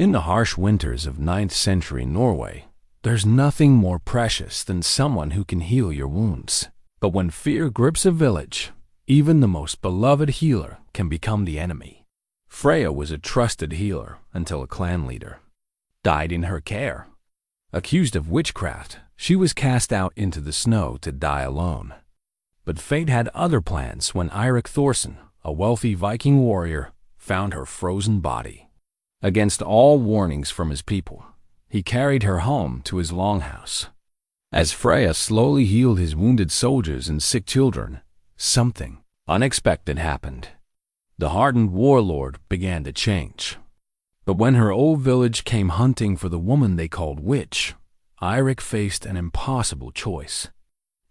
In the harsh winters of 9th century Norway, there's nothing more precious than someone who can heal your wounds. But when fear grips a village, even the most beloved healer can become the enemy. Freya was a trusted healer until a clan leader died in her care. Accused of witchcraft, she was cast out into the snow to die alone. But fate had other plans when Eirik Thorsson, a wealthy Viking warrior, found her frozen body. Against all warnings from his people, he carried her home to his longhouse. As Freya slowly healed his wounded soldiers and sick children, something unexpected happened. The hardened warlord began to change. But when her old village came hunting for the woman they called witch, Eirik faced an impossible choice.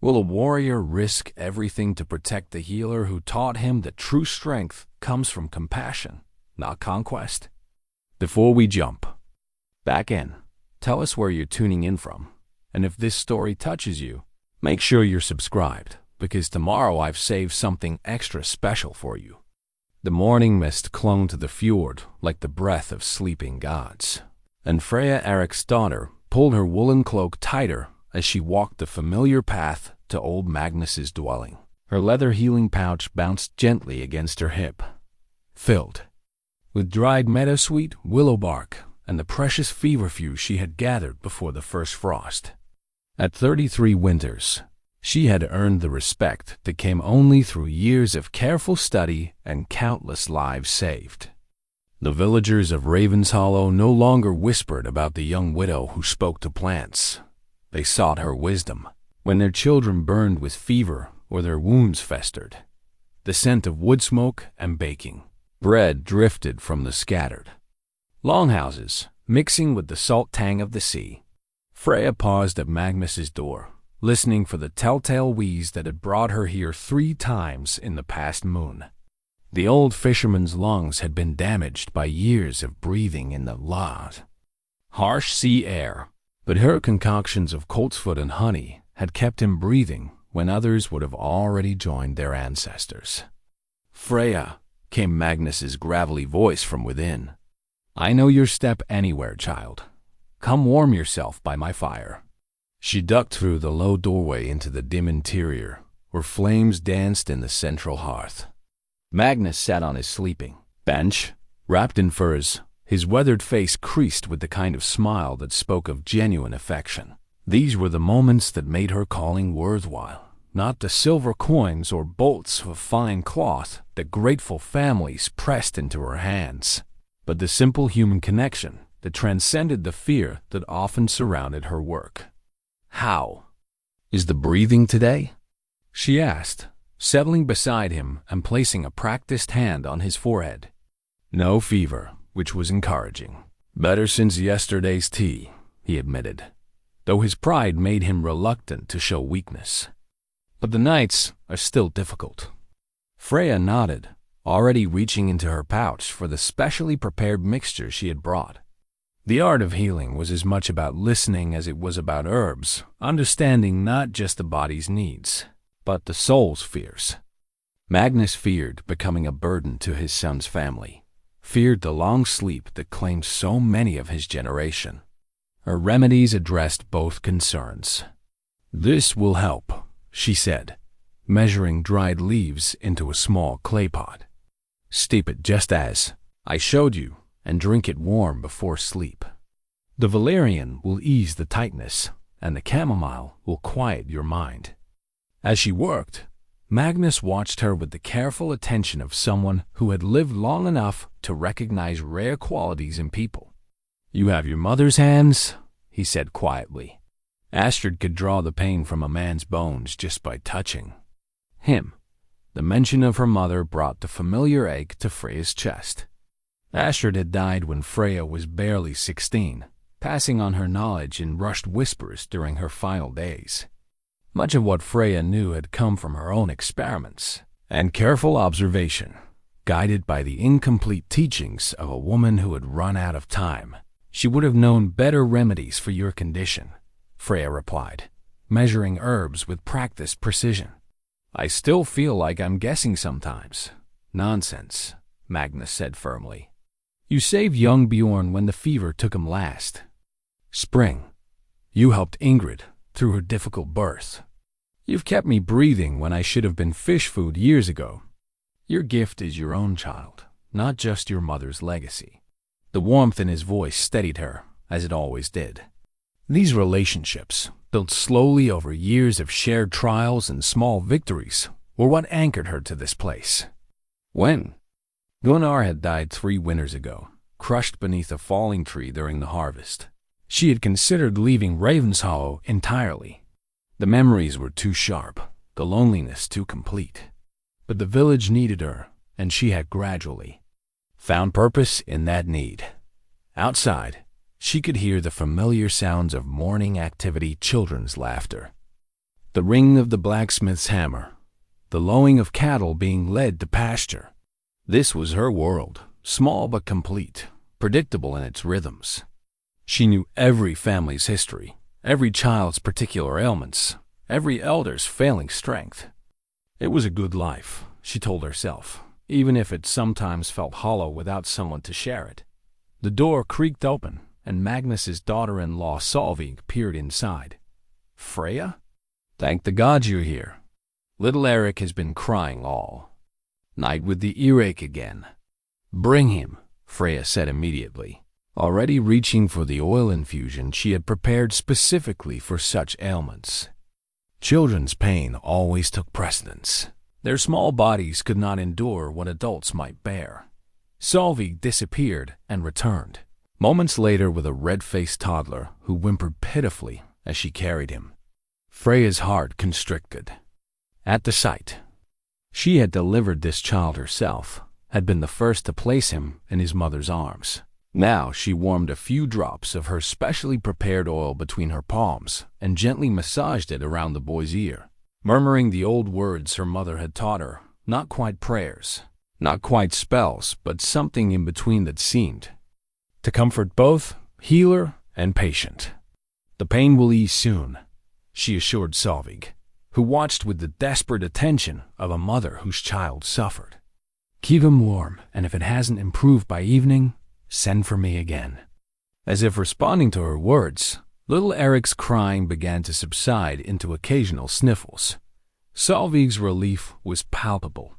Will a warrior risk everything to protect the healer who taught him that true strength comes from compassion, not conquest? Before we jump back in, tell us where you're tuning in from. And if this story touches you, make sure you're subscribed, because tomorrow I've saved something extra special for you. The morning mist clung to the fjord like the breath of sleeping gods, and Freya, Eirik's daughter, pulled her woolen cloak tighter as she walked the familiar path to old Magnus's dwelling. Her leather healing pouch bounced gently against her hip, filled with dried meadowsweet, willow bark, and the precious feverfew she had gathered before the first frost. At 33 winters, she had earned the respect that came only through years of careful study and countless lives saved. The villagers of Raven's Hollow no longer whispered about the young widow who spoke to plants. They sought her wisdom when their children burned with fever or their wounds festered. The scent of wood smoke and baking bread drifted from the scattered longhouses, mixing with the salt tang of the sea. Freya paused at Magnus's door, listening for the telltale wheeze that had brought her here 3 times in the past moon. The old fisherman's lungs had been damaged by years of breathing in the harsh sea air, but her concoctions of coltsfoot and honey had kept him breathing when others would have already joined their ancestors. Freya, came Magnus's gravelly voice from within. I know your step anywhere, child. Come warm yourself by my fire. She ducked through the low doorway into the dim interior, where flames danced in the central hearth. Magnus sat on his sleeping bench, wrapped in furs, his weathered face creased with the kind of smile that spoke of genuine affection. These were the moments that made her calling worthwhile. Not the silver coins or bolts of fine cloth that grateful families pressed into her hands, but the simple human connection that transcended the fear that often surrounded her work. How is the breathing today? She asked, settling beside him and placing a practiced hand on his forehead. No fever, which was encouraging. Better since yesterday's tea, he admitted, though his pride made him reluctant to show weakness. But the nights are still difficult. Freya nodded, already reaching into her pouch for the specially prepared mixture she had brought. The art of healing was as much about listening as it was about herbs, understanding not just the body's needs, but the soul's fears. Magnus feared becoming a burden to his son's family, feared the long sleep that claimed so many of his generation. Her remedies addressed both concerns. This will help, she said, measuring dried leaves into a small clay pot. Steep it just as I showed you, and drink it warm before sleep. The valerian will ease the tightness, and the chamomile will quiet your mind. As she worked, Magnus watched her with the careful attention of someone who had lived long enough to recognize rare qualities in people. You have your mother's hands, he said quietly. Astrid could draw the pain from a man's bones just by touching him. The mention of her mother brought the familiar ache to Freya's chest. Astrid had died when Freya was barely 16, passing on her knowledge in rushed whispers during her final days. Much of what Freya knew had come from her own experiments and careful observation, guided by the incomplete teachings of a woman who had run out of time. She would have known better remedies for your condition, Freya replied, measuring herbs with practiced precision. I still feel like I'm guessing sometimes. Nonsense, Magnus said firmly. You saved young Bjorn when the fever took him last. Spring. You helped Ingrid through her difficult birth. You've kept me breathing when I should have been fish food years ago. Your gift is your own child, not just your mother's legacy." The warmth in his voice steadied her, as it always did. These relationships, built slowly over years of shared trials and small victories, were what anchored her to this place. When Gunnar had died 3 winters ago, crushed beneath a falling tree during the harvest, she had considered leaving Ravenshollow entirely. The memories were too sharp, the loneliness too complete. But the village needed her, and she had gradually found purpose in that need. Outside, she could hear the familiar sounds of morning activity, children's laughter, the ring of the blacksmith's hammer, the lowing of cattle being led to pasture. This was her world, small but complete, predictable in its rhythms. She knew every family's history, every child's particular ailments, every elder's failing strength. It was a good life, she told herself, even if it sometimes felt hollow without someone to share it. The door creaked open, and Magnus's daughter-in-law Solveig peered inside. "Freya? Thank the gods you're here. Little Eirik has been crying all night with the earache again." "Bring him," Freya said immediately, already reaching for the oil infusion she had prepared specifically for such ailments. Children's pain always took precedence. Their small bodies could not endure what adults might bear. Solveig disappeared and returned, moments later with a red-faced toddler who whimpered pitifully as she carried him. Freya's heart constricted at the sight. She had delivered this child herself, had been the first to place him in his mother's arms. Now she warmed a few drops of her specially prepared oil between her palms and gently massaged it around the boy's ear, murmuring the old words her mother had taught her, not quite prayers, not quite spells, but something in between that seemed to comfort both healer and patient. "The pain will ease soon," she assured Solveig, who watched with the desperate attention of a mother whose child suffered. "Keep him warm, and if it hasn't improved by evening, send for me again." As if responding to her words, little Eric's crying began to subside into occasional sniffles. Solveig's relief was palpable.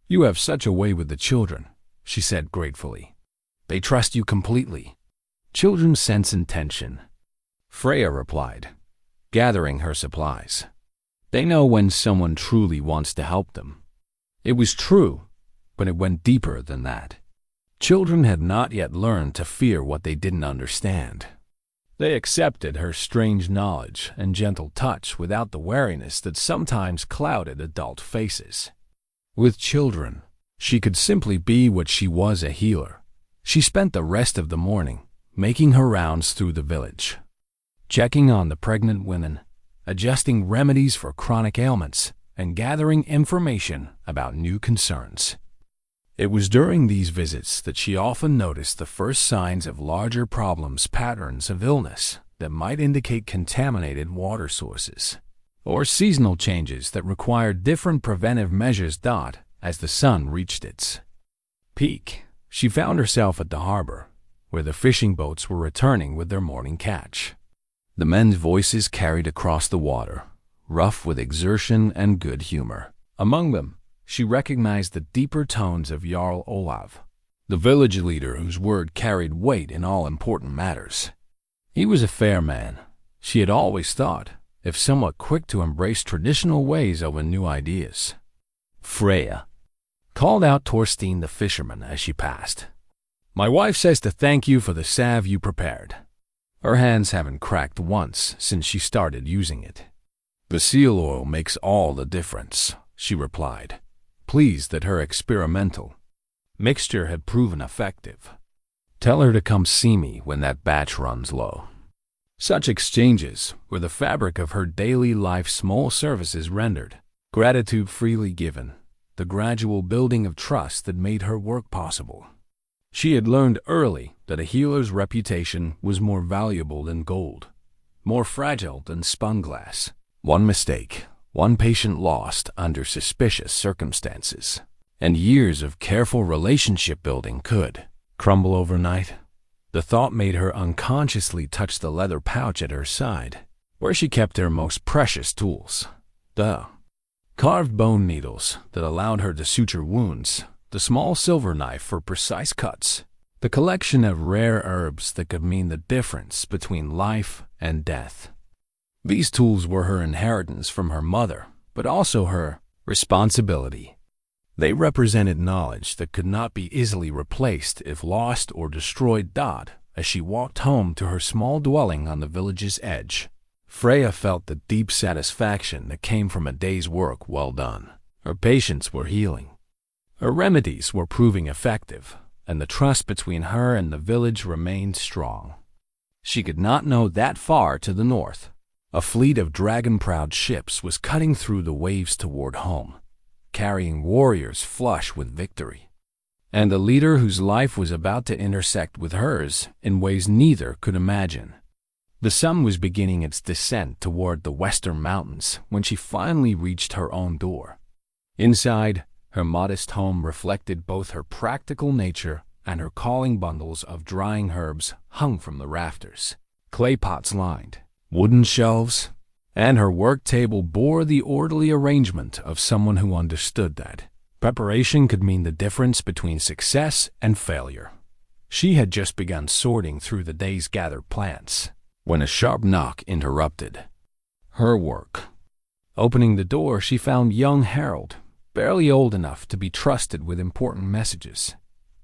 "You have such a way with the children," she said gratefully. "They trust you completely." "Children sense intention," Freya replied, gathering her supplies. "They know when someone truly wants to help them." It was true, but it went deeper than that. Children had not yet learned to fear what they didn't understand. They accepted her strange knowledge and gentle touch without the wariness that sometimes clouded adult faces. With children, she could simply be what she was, a healer. She spent the rest of the morning making her rounds through the village, checking on the pregnant women, adjusting remedies for chronic ailments, and gathering information about new concerns. It was during these visits that she often noticed the first signs of larger problems, patterns of illness that might indicate contaminated water sources, or seasonal changes that required different preventive measures. As the sun reached its peak, she found herself at the harbor, where the fishing boats were returning with their morning catch. The men's voices carried across the water, rough with exertion and good humor. Among them, she recognized the deeper tones of Jarl Olav, the village leader whose word carried weight in all important matters. He was a fair man, she had always thought, if somewhat quick to embrace traditional ways over new ideas. "Freya," called out Thorstein the fisherman as she passed. "My wife says to thank you for the salve you prepared. Her hands haven't cracked once since she started using it." "The seal oil makes all the difference," she replied, pleased that her experimental mixture had proven effective. "Tell her to come see me when that batch runs low." Such exchanges were the fabric of her daily life, small services rendered, gratitude freely given, the gradual building of trust that made her work possible. She had learned early that a healer's reputation was more valuable than gold, more fragile than spun glass. One mistake, one patient lost under suspicious circumstances, and years of careful relationship building could crumble overnight? The thought made her unconsciously touch the leather pouch at her side, where she kept her most precious tools. The carved bone needles that allowed her to suture wounds, the small silver knife for precise cuts, the collection of rare herbs that could mean the difference between life and death. These tools were her inheritance from her mother, but also her responsibility. They represented knowledge that could not be easily replaced if lost or destroyed. As she walked home to her small dwelling on the village's edge, Freya felt the deep satisfaction that came from a day's work well done. Her patients were healing. Her remedies were proving effective, and the trust between her and the village remained strong. She could not know that far to the north, a fleet of dragon-prowed ships was cutting through the waves toward home, carrying warriors flush with victory, and a leader whose life was about to intersect with hers in ways neither could imagine. The sun was beginning its descent toward the western mountains when she finally reached her own door. Inside, her modest home reflected both her practical nature and her calling. Bundles of drying herbs hung from the rafters, clay pots lined wooden shelves, and her work table bore the orderly arrangement of someone who understood that preparation could mean the difference between success and failure. She had just begun sorting through the day's gathered plants when a sharp knock interrupted her work. Opening the door, she found young Harold, barely old enough to be trusted with important messages,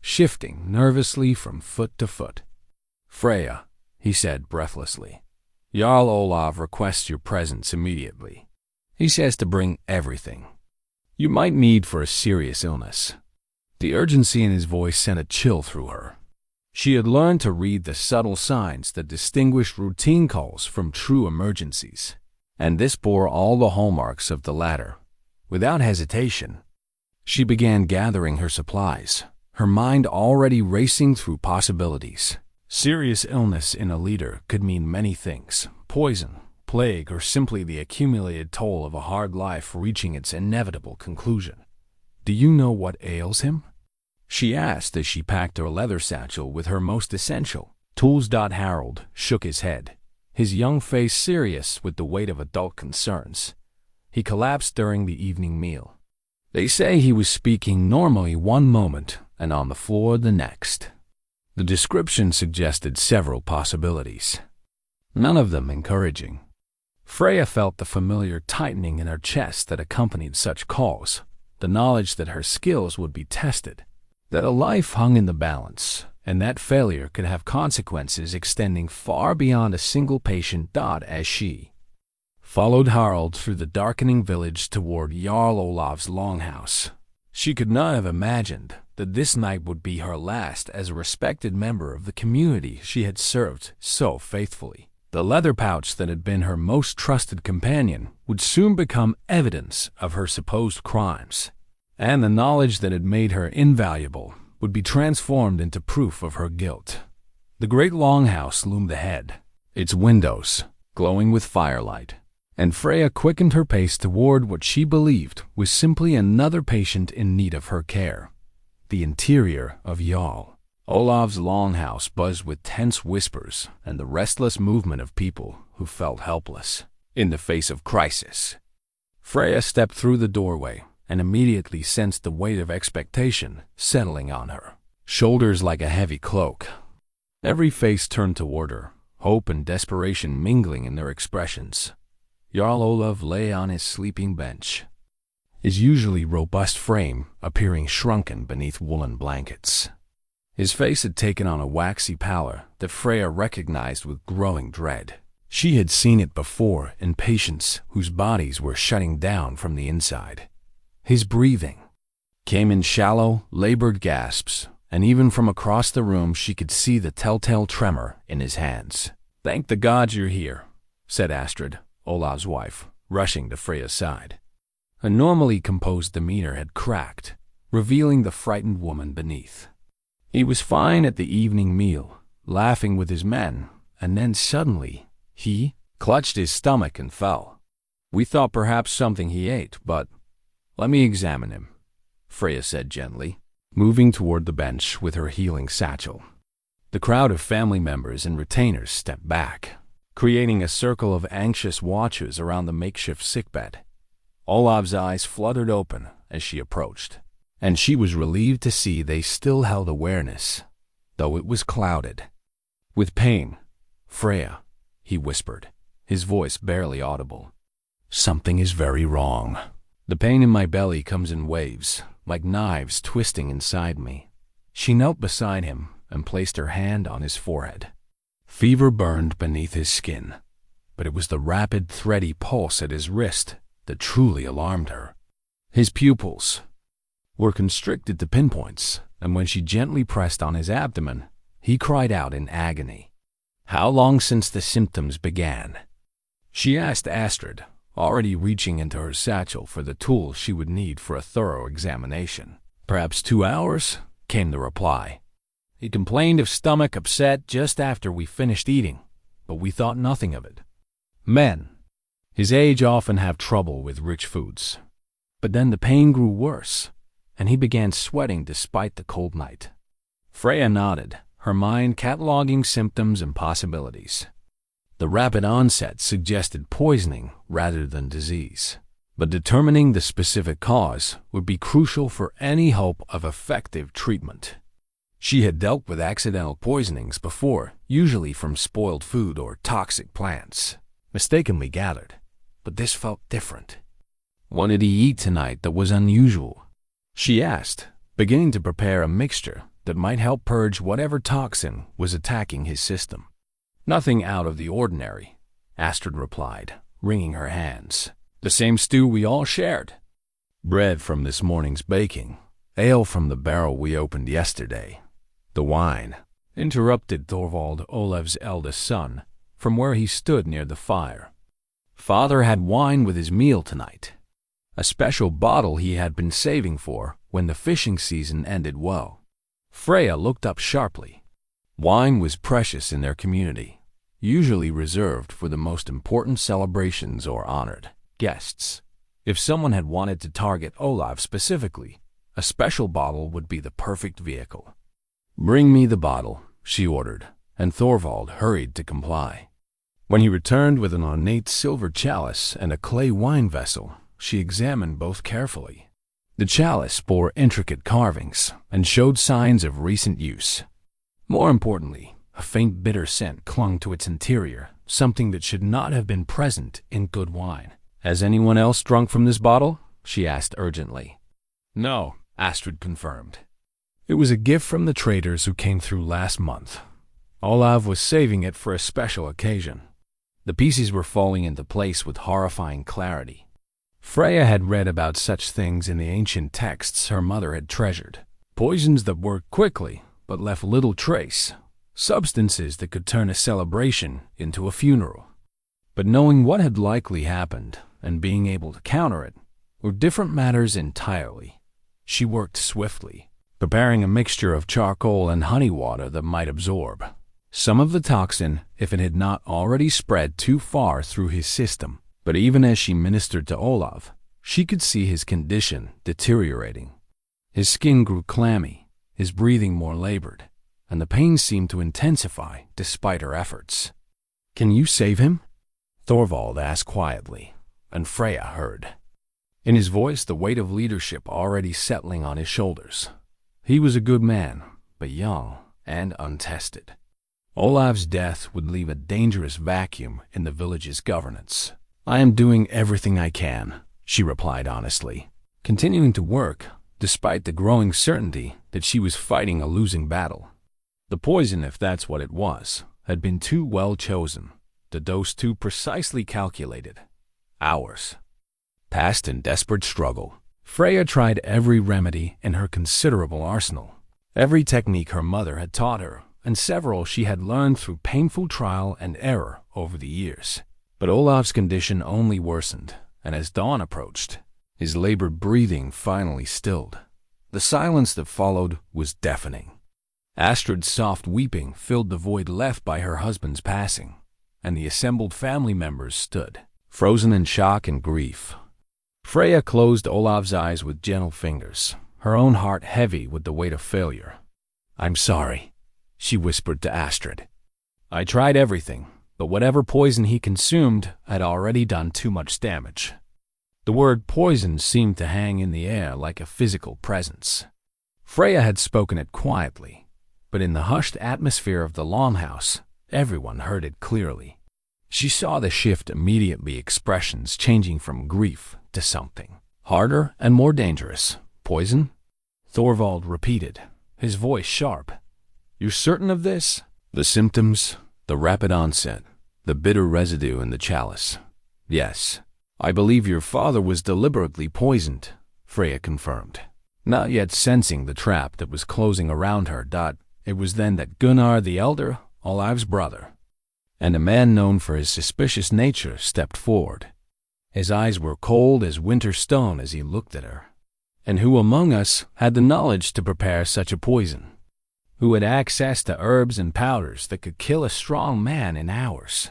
shifting nervously from foot to foot. "Freya," he said breathlessly, "Jarl Olav requests your presence immediately. He says to bring everything you might need for a serious illness." The urgency in his voice sent a chill through her. She had learned to read the subtle signs that distinguish routine calls from true emergencies, and this bore all the hallmarks of the latter. Without hesitation, she began gathering her supplies, her mind already racing through possibilities. Serious illness in a leader could mean many things: poison, plague, or simply the accumulated toll of a hard life reaching its inevitable conclusion. "Do you know what ails him?" she asked as she packed her leather satchel with her most essential tools. Harold shook his head, his young face serious with the weight of adult concerns. He collapsed during the evening meal. They say he was speaking normally one moment and on the floor the next. The description suggested several possibilities, none of them encouraging. Freya felt the familiar tightening in her chest that accompanied such calls, the knowledge that her skills would be tested, that a life hung in the balance, and that failure could have consequences extending far beyond a single patient. As she followed Harold through the darkening village toward Jarl Olav's longhouse, she could not have imagined that this night would be her last as a respected member of the community she had served so faithfully. The leather pouch that had been her most trusted companion would soon become evidence of her supposed crimes, and the knowledge that had made her invaluable would be transformed into proof of her guilt. The great longhouse loomed ahead, its windows glowing with firelight, and Freya quickened her pace toward what she believed was simply another patient in need of her care. The interior of Jarl Olav's longhouse buzzed with tense whispers and the restless movement of people who felt helpless in the face of crisis. Freya stepped through the doorway and immediately sensed the weight of expectation settling on her shoulders like a heavy cloak. Every face turned toward her, hope and desperation mingling in their expressions. Jarl Olav lay on his sleeping bench, his usually robust frame appearing shrunken beneath woolen blankets. His face had taken on a waxy pallor that Freya recognized with growing dread. She had seen it before in patients whose bodies were shutting down from the inside. His breathing came in shallow, labored gasps, and even from across the room she could see the telltale tremor in his hands. "Thank the gods you're here," said Astrid, Olav's wife, rushing to Freya's side. Her normally composed demeanor had cracked, revealing the frightened woman beneath. He was fine at the evening meal, laughing with his men, and then suddenly he clutched his stomach and fell. "We thought perhaps something he ate, but let me examine him," Freya said gently. moving toward the bench with her healing satchel. The crowd of family members and retainers stepped back, creating a circle of anxious watchers around the makeshift sickbed. Olav's eyes fluttered open as she approached, and she was relieved to see they still held awareness, though it was clouded. With pain, "Freya," he whispered, his voice barely audible. "Something is very wrong. The pain in my belly comes in waves, like knives twisting inside me." She knelt beside him and placed her hand on his forehead. Fever burned beneath his skin, but it was the rapid, thready pulse at his wrist that truly alarmed her. His pupils were constricted to pinpoints, and when she gently pressed on his abdomen, he cried out in agony. "How long since the symptoms began?" she asked Astrid, already reaching into her satchel for the tools she would need for a thorough examination. "Perhaps 2 hours," came the reply. "He complained of stomach upset just after we finished eating, but we thought nothing of it. Men his age often have trouble with rich foods." But then the pain grew worse, and he began sweating despite the cold night. Freya nodded, her mind cataloging symptoms and possibilities. The rapid onset suggested poisoning rather than disease, but determining the specific cause would be crucial for any hope of effective treatment. She had dealt with accidental poisonings before, usually from spoiled food or toxic plants, mistakenly gathered, but this felt different. What did he eat tonight that was unusual? She asked, beginning to prepare a mixture that might help purge whatever toxin was attacking his system. "Nothing out of the ordinary," Astrid replied, wringing her hands. "The same stew we all shared. Bread from this morning's baking, ale from the barrel we opened yesterday. The wine," interrupted Thorvald, Olaf's eldest son, from where he stood near the fire. "Father had wine with his meal tonight. A special bottle he had been saving for when the fishing season ended well." Freya looked up sharply. Wine was precious in their community, usually reserved for the most important celebrations or honored guests. If someone had wanted to target Olaf specifically, a special bottle would be the perfect vehicle. "Bring me the bottle," she ordered, and Thorvald hurried to comply. When he returned with an ornate silver chalice and a clay wine vessel, she examined both carefully. The chalice bore intricate carvings and showed signs of recent use. More importantly, a faint bitter scent clung to its interior, something that should not have been present in good wine. "Has anyone else drunk from this bottle?" she asked urgently. "No," Astrid confirmed. "It was a gift from the traders who came through last month. Olav was saving it for a special occasion." The pieces were falling into place with horrifying clarity. Freya had read about such things in the ancient texts her mother had treasured. Poisons that worked quickly but left little trace. Substances that could turn a celebration into a funeral. But knowing what had likely happened and being able to counter it were different matters entirely. She worked swiftly, preparing a mixture of charcoal and honey water that might absorb some of the toxin if it had not already spread too far through his system. But even as she ministered to Olaf, she could see his condition deteriorating. His skin grew clammy, his breathing more labored, and the pain seemed to intensify despite her efforts. "Can you save him?" Thorvald asked quietly, and Freya heard. In his voice the weight of leadership already settling on his shoulders. He was a good man, but young and untested. Olaf's death would leave a dangerous vacuum in the village's governance. "I am doing everything I can," she replied honestly, continuing to work despite the growing certainty that she was fighting a losing battle. The poison, if that's what it was, had been too well chosen, the dose too precisely calculated. Hours passed in desperate struggle. Freya tried every remedy in her considerable arsenal, every technique her mother had taught her, and several she had learned through painful trial and error over the years. But Olaf's condition only worsened, and as dawn approached, his labored breathing finally stilled. The silence that followed was deafening. Astrid's soft weeping filled the void left by her husband's passing, and the assembled family members stood, frozen in shock and grief. Freya closed Olaf's eyes with gentle fingers, her own heart heavy with the weight of failure. "I'm sorry," she whispered to Astrid. "I tried everything, but whatever poison he consumed had already done too much damage." The word poison seemed to hang in the air like a physical presence. Freya had spoken it quietly, but in the hushed atmosphere of the longhouse, everyone heard it clearly. She saw the shift immediately, expressions changing from grief to something harder and more dangerous. "Poison?" Thorvald repeated, his voice sharp. "You're certain of this?" "The symptoms, the rapid onset, the bitter residue in the chalice. Yes, I believe your father was deliberately poisoned," Freya confirmed, not yet sensing the trap that was closing around her. It was then that Gunnar the Elder, Olav's brother, and a man known for his suspicious nature, stepped forward. His eyes were cold as winter stone as he looked at her. "And who among us had the knowledge to prepare such a poison? Who had access to herbs and powders that could kill a strong man in hours?"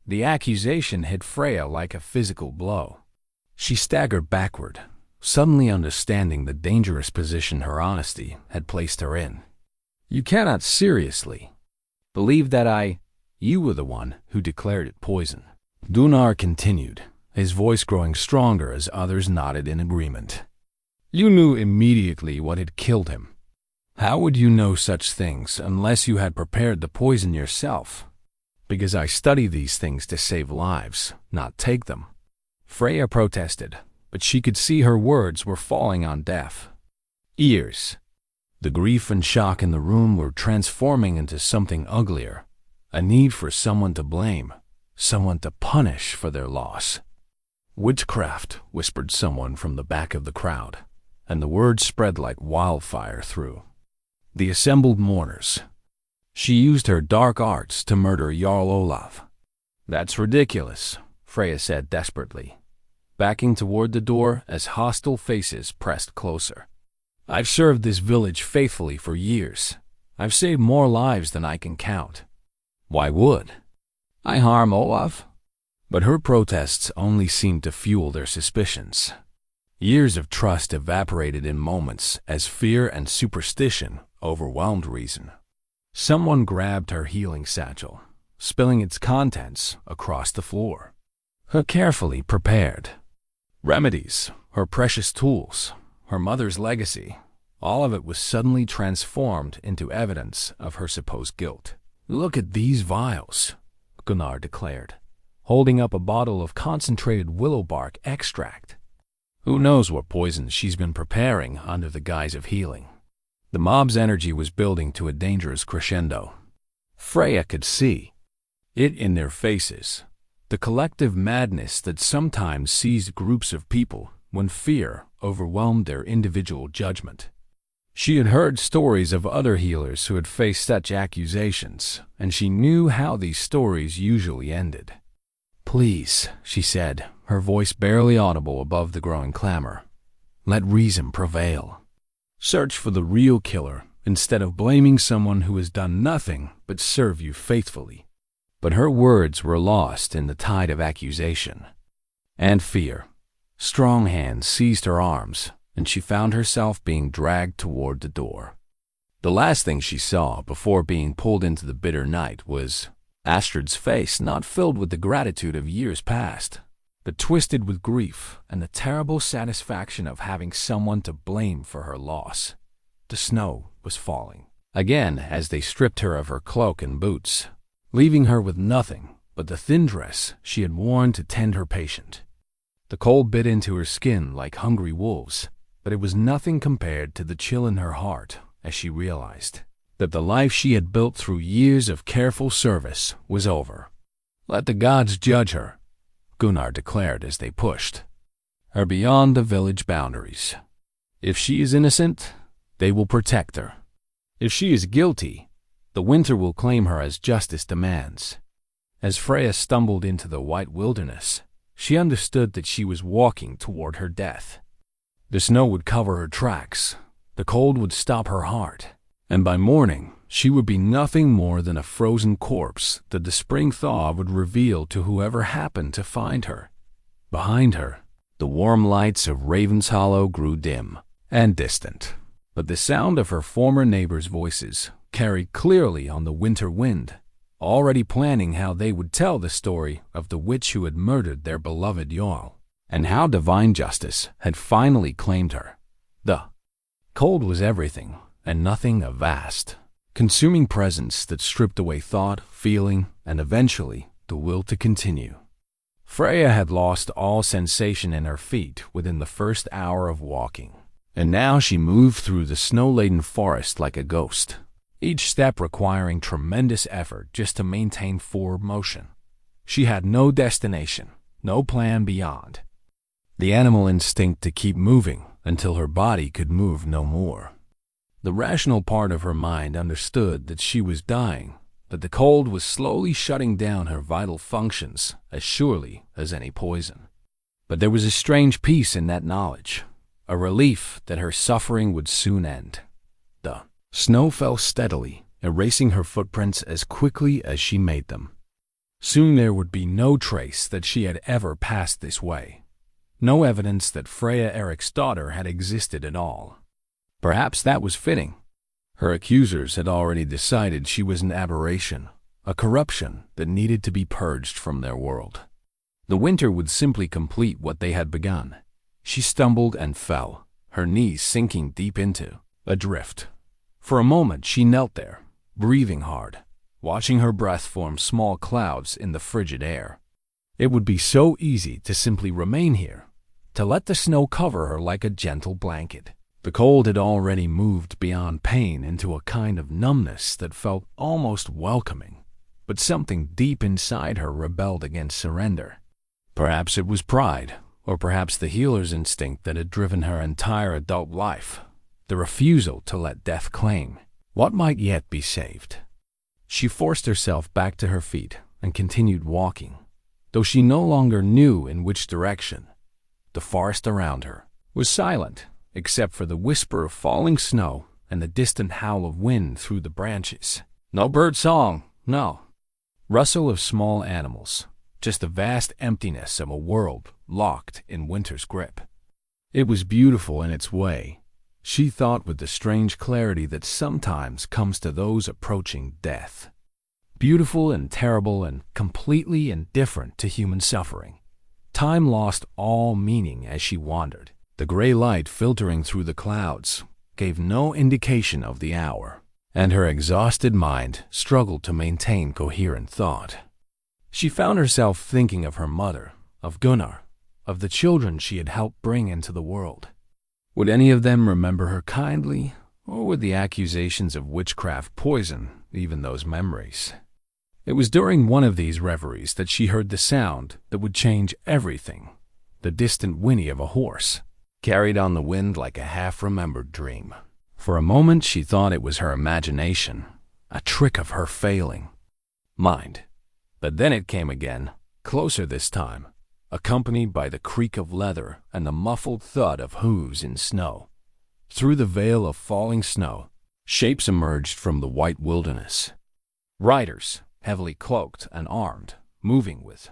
The accusation hit Freya like a physical blow. She staggered backward, suddenly understanding the dangerous position her honesty had placed her in. "You cannot seriously believe that you were the one who declared it poison?" Gunnar continued, his voice growing stronger as others nodded in agreement. "You knew immediately what had killed him. How would you know such things unless you had prepared the poison yourself?" "Because I study these things to save lives, not take them," Freya protested, but she could see her words were falling on deaf ears. The grief and shock in the room were transforming into something uglier, a need for someone to blame, someone to punish for their loss. "Witchcraft," whispered someone from the back of the crowd, and the word spread like wildfire through the assembled mourners. "She used her dark arts to murder Jarl Olav." "That's ridiculous," Freya said desperately, backing toward the door as hostile faces pressed closer. "I've served this village faithfully for years. I've saved more lives than I can count. Why would I harm Olav?" But her protests only seemed to fuel their suspicions. Years of trust evaporated in moments as fear and superstition overwhelmed reason. Someone grabbed her healing satchel, spilling its contents across the floor. Her carefully prepared remedies, her precious tools, her mother's legacy, all of it was suddenly transformed into evidence of her supposed guilt. "Look at these vials," Gunnar declared, holding up a bottle of concentrated willow bark extract. "Who knows what poison she's been preparing under the guise of healing?" The mob's energy was building to a dangerous crescendo. Freya could see it in their faces, the collective madness that sometimes seized groups of people when fear overwhelmed their individual judgment. She had heard stories of other healers who had faced such accusations, and she knew how these stories usually ended. "Please," she said, her voice barely audible above the growing clamor, "let reason prevail. Search for the real killer instead of blaming someone who has done nothing but serve you faithfully." But her words were lost in the tide of accusation and fear. Strong hands seized her arms, and she found herself being dragged toward the door. The last thing she saw before being pulled into the bitter night was Astrid's face, not filled with the gratitude of years past, but twisted with grief and the terrible satisfaction of having someone to blame for her loss. The snow was falling again as they stripped her of her cloak and boots, leaving her with nothing but the thin dress she had worn to tend her patient. The cold bit into her skin like hungry wolves, but it was nothing compared to the chill in her heart as she realized that the life she had built through years of careful service was over. "Let the gods judge her," Gunnar declared as they pushed her beyond the village boundaries. "If she is innocent, they will protect her. If she is guilty, the winter will claim her as justice demands." As Freya stumbled into the white wilderness, she understood that she was walking toward her death. The snow would cover her tracks, the cold would stop her heart, and by morning she would be nothing more than a frozen corpse that the spring thaw would reveal to whoever happened to find her. Behind her, the warm lights of Raven's Hollow grew dim, and distant. But the sound of her former neighbors' voices carried clearly on the winter wind, already planning how they would tell the story of the witch who had murdered their beloved Jarl, and how divine justice had finally claimed her. The cold was everything, and nothing a vast, consuming presence that stripped away thought, feeling, and eventually the will to continue. Freya had lost all sensation in her feet within the first hour of walking, and now she moved through the snow-laden forest like a ghost, each step requiring tremendous effort just to maintain forward motion. She had no destination, no plan beyond the animal instinct to keep moving until her body could move no more. The rational part of her mind understood that she was dying, that the cold was slowly shutting down her vital functions as surely as any poison. But there was a strange peace in that knowledge, a relief that her suffering would soon end. The snow fell steadily, erasing her footprints as quickly as she made them. Soon there would be no trace that she had ever passed this way. No evidence that Freya, Eirik's daughter, had existed at all. Perhaps that was fitting. Her accusers had already decided she was an aberration, a corruption that needed to be purged from their world. The winter would simply complete what they had begun. She stumbled and fell, her knees sinking deep into a drift. For a moment she knelt there, breathing hard, watching her breath form small clouds in the frigid air. It would be so easy to simply remain here, to let the snow cover her like a gentle blanket. The cold had already moved beyond pain into a kind of numbness that felt almost welcoming, but something deep inside her rebelled against surrender. Perhaps it was pride, or perhaps the healer's instinct that had driven her entire adult life, the refusal to let death claim what might yet be saved. She forced herself back to her feet and continued walking, though she no longer knew in which direction. The forest around her was silent, except for the whisper of falling snow and the distant howl of wind through the branches. No bird song, no rustle of small animals, just the vast emptiness of a world locked in winter's grip. It was beautiful in its way, she thought with the strange clarity that sometimes comes to those approaching death. Beautiful and terrible and completely indifferent to human suffering. Time lost all meaning as she wandered. The gray light filtering through the clouds gave no indication of the hour, and her exhausted mind struggled to maintain coherent thought. She found herself thinking of her mother, of Gunnar, of the children she had helped bring into the world. Would any of them remember her kindly, or would the accusations of witchcraft poison even those memories? It was during one of these reveries that she heard the sound that would change everything, the distant whinny of a horse, carried on the wind like a half-remembered dream. For a moment she thought it was her imagination, a trick of her failing mind. But then it came again, closer this time, accompanied by the creak of leather and the muffled thud of hooves in snow. Through the veil of falling snow, shapes emerged from the white wilderness. Riders, heavily cloaked and armed, moving with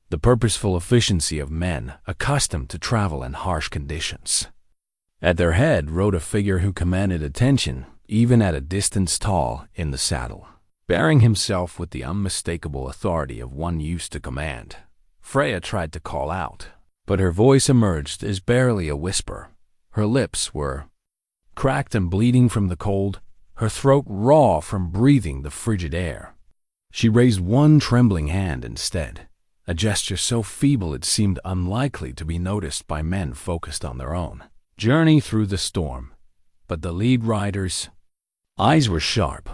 the purposeful efficiency of men accustomed to travel in harsh conditions. At their head rode a figure who commanded attention, even at a distance, tall in the saddle, bearing himself with the unmistakable authority of one used to command. Freya tried to call out, but her voice emerged as barely a whisper. Her lips were cracked and bleeding from the cold, her throat raw from breathing the frigid air. She raised one trembling hand instead, a gesture so feeble it seemed unlikely to be noticed by men focused on their own journey through the storm. But the lead rider's eyes were sharp,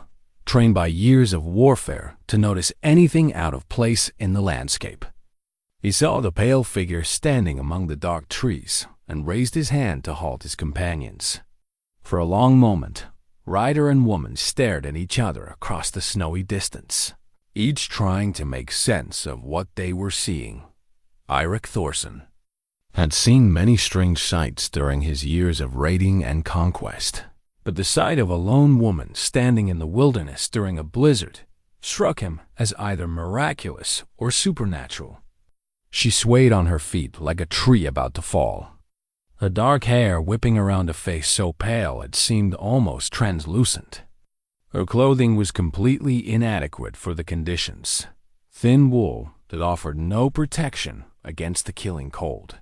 trained by years of warfare to notice anything out of place in the landscape. He saw the pale figure standing among the dark trees and raised his hand to halt his companions. For a long moment, rider and woman stared at each other across the snowy distance, each trying to make sense of what they were seeing. Eirik Thorsson had seen many strange sights during his years of raiding and conquest, but the sight of a lone woman standing in the wilderness during a blizzard struck him as either miraculous or supernatural. She swayed on her feet like a tree about to fall, her dark hair whipping around a face so pale it seemed almost translucent. Her clothing was completely inadequate for the conditions. Thin wool that offered no protection against the killing cold.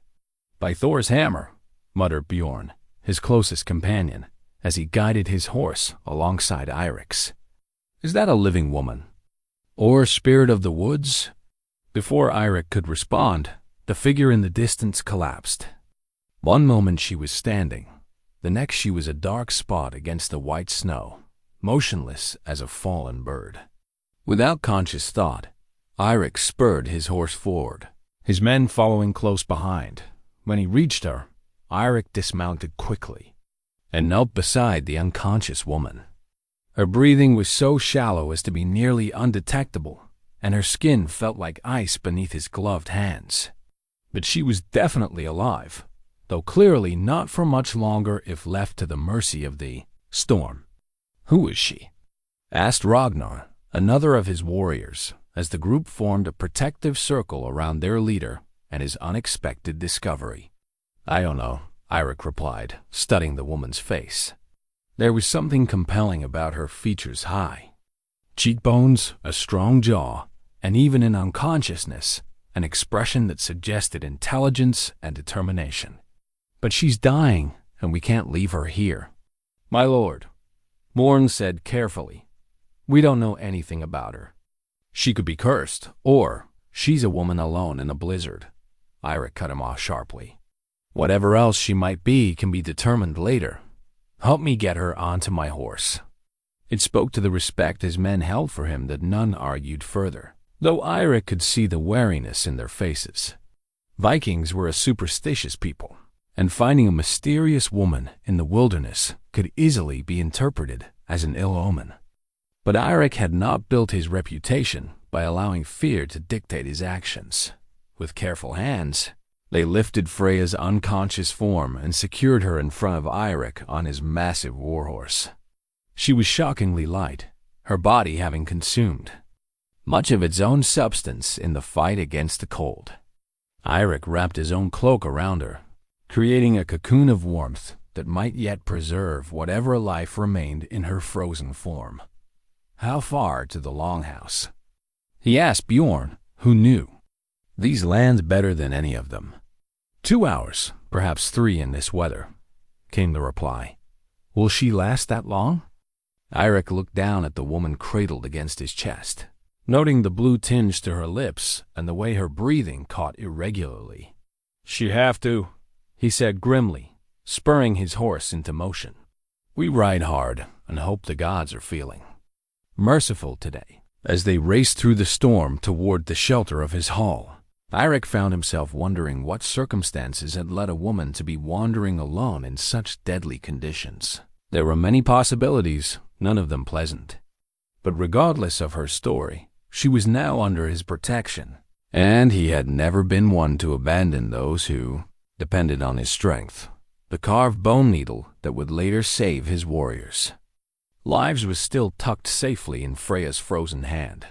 "By Thor's hammer," muttered Bjorn, his closest companion, as he guided his horse alongside Eirik's. "Is that a living woman? Or spirit of the woods?" Before Eirik could respond, the figure in the distance collapsed. One moment she was standing, the next she was a dark spot against the white snow, motionless as a fallen bird. Without conscious thought, Eirik spurred his horse forward, his men following close behind. When he reached her, Eirik dismounted quickly and knelt beside the unconscious woman. Her breathing was so shallow as to be nearly undetectable, and her skin felt like ice beneath his gloved hands. But she was definitely alive, though clearly not for much longer if left to the mercy of the storm. "Who is she?" asked Ragnar, another of his warriors, as the group formed a protective circle around their leader and his unexpected discovery. "I don't know," Eirik replied, studying the woman's face. There was something compelling about her features: high cheekbones, a strong jaw, and even in unconsciousness, an expression that suggested intelligence and determination. "But she's dying, and we can't leave her here." "My lord," Morn said carefully, "we don't know anything about her. She could be cursed, or she's a woman alone in a blizzard." Eirik cut him off sharply. "Whatever else she might be can be determined later. Help me get her onto my horse." It spoke to the respect his men held for him that none argued further, though Eirik could see the wariness in their faces. Vikings were a superstitious people, and finding a mysterious woman in the wilderness could easily be interpreted as an ill omen. But Eirik had not built his reputation by allowing fear to dictate his actions. With careful hands, they lifted Freya's unconscious form and secured her in front of Eirik on his massive warhorse. She was shockingly light, her body having consumed much of its own substance in the fight against the cold. Eirik wrapped his own cloak around her, creating a cocoon of warmth that might yet preserve whatever life remained in her frozen form. "How far to the longhouse?" he asked Bjorn, who knew these lands better than any of them. 2 hours, perhaps 3 in this weather," came the reply. "Will she last that long?" Eirik looked down at the woman cradled against his chest, noting the blue tinge to her lips and the way her breathing caught irregularly. "She have to," he said grimly, spurring his horse into motion. "We ride hard and hope the gods are feeling merciful today." As they raced through the storm toward the shelter of his hall, Eirik found himself wondering what circumstances had led a woman to be wandering alone in such deadly conditions. There were many possibilities, none of them pleasant. But regardless of her story, she was now under his protection, and he had never been one to abandon those who depended on his strength, the carved bone needle that would later save his warriors. Lives was still tucked safely in Freya's frozen hand,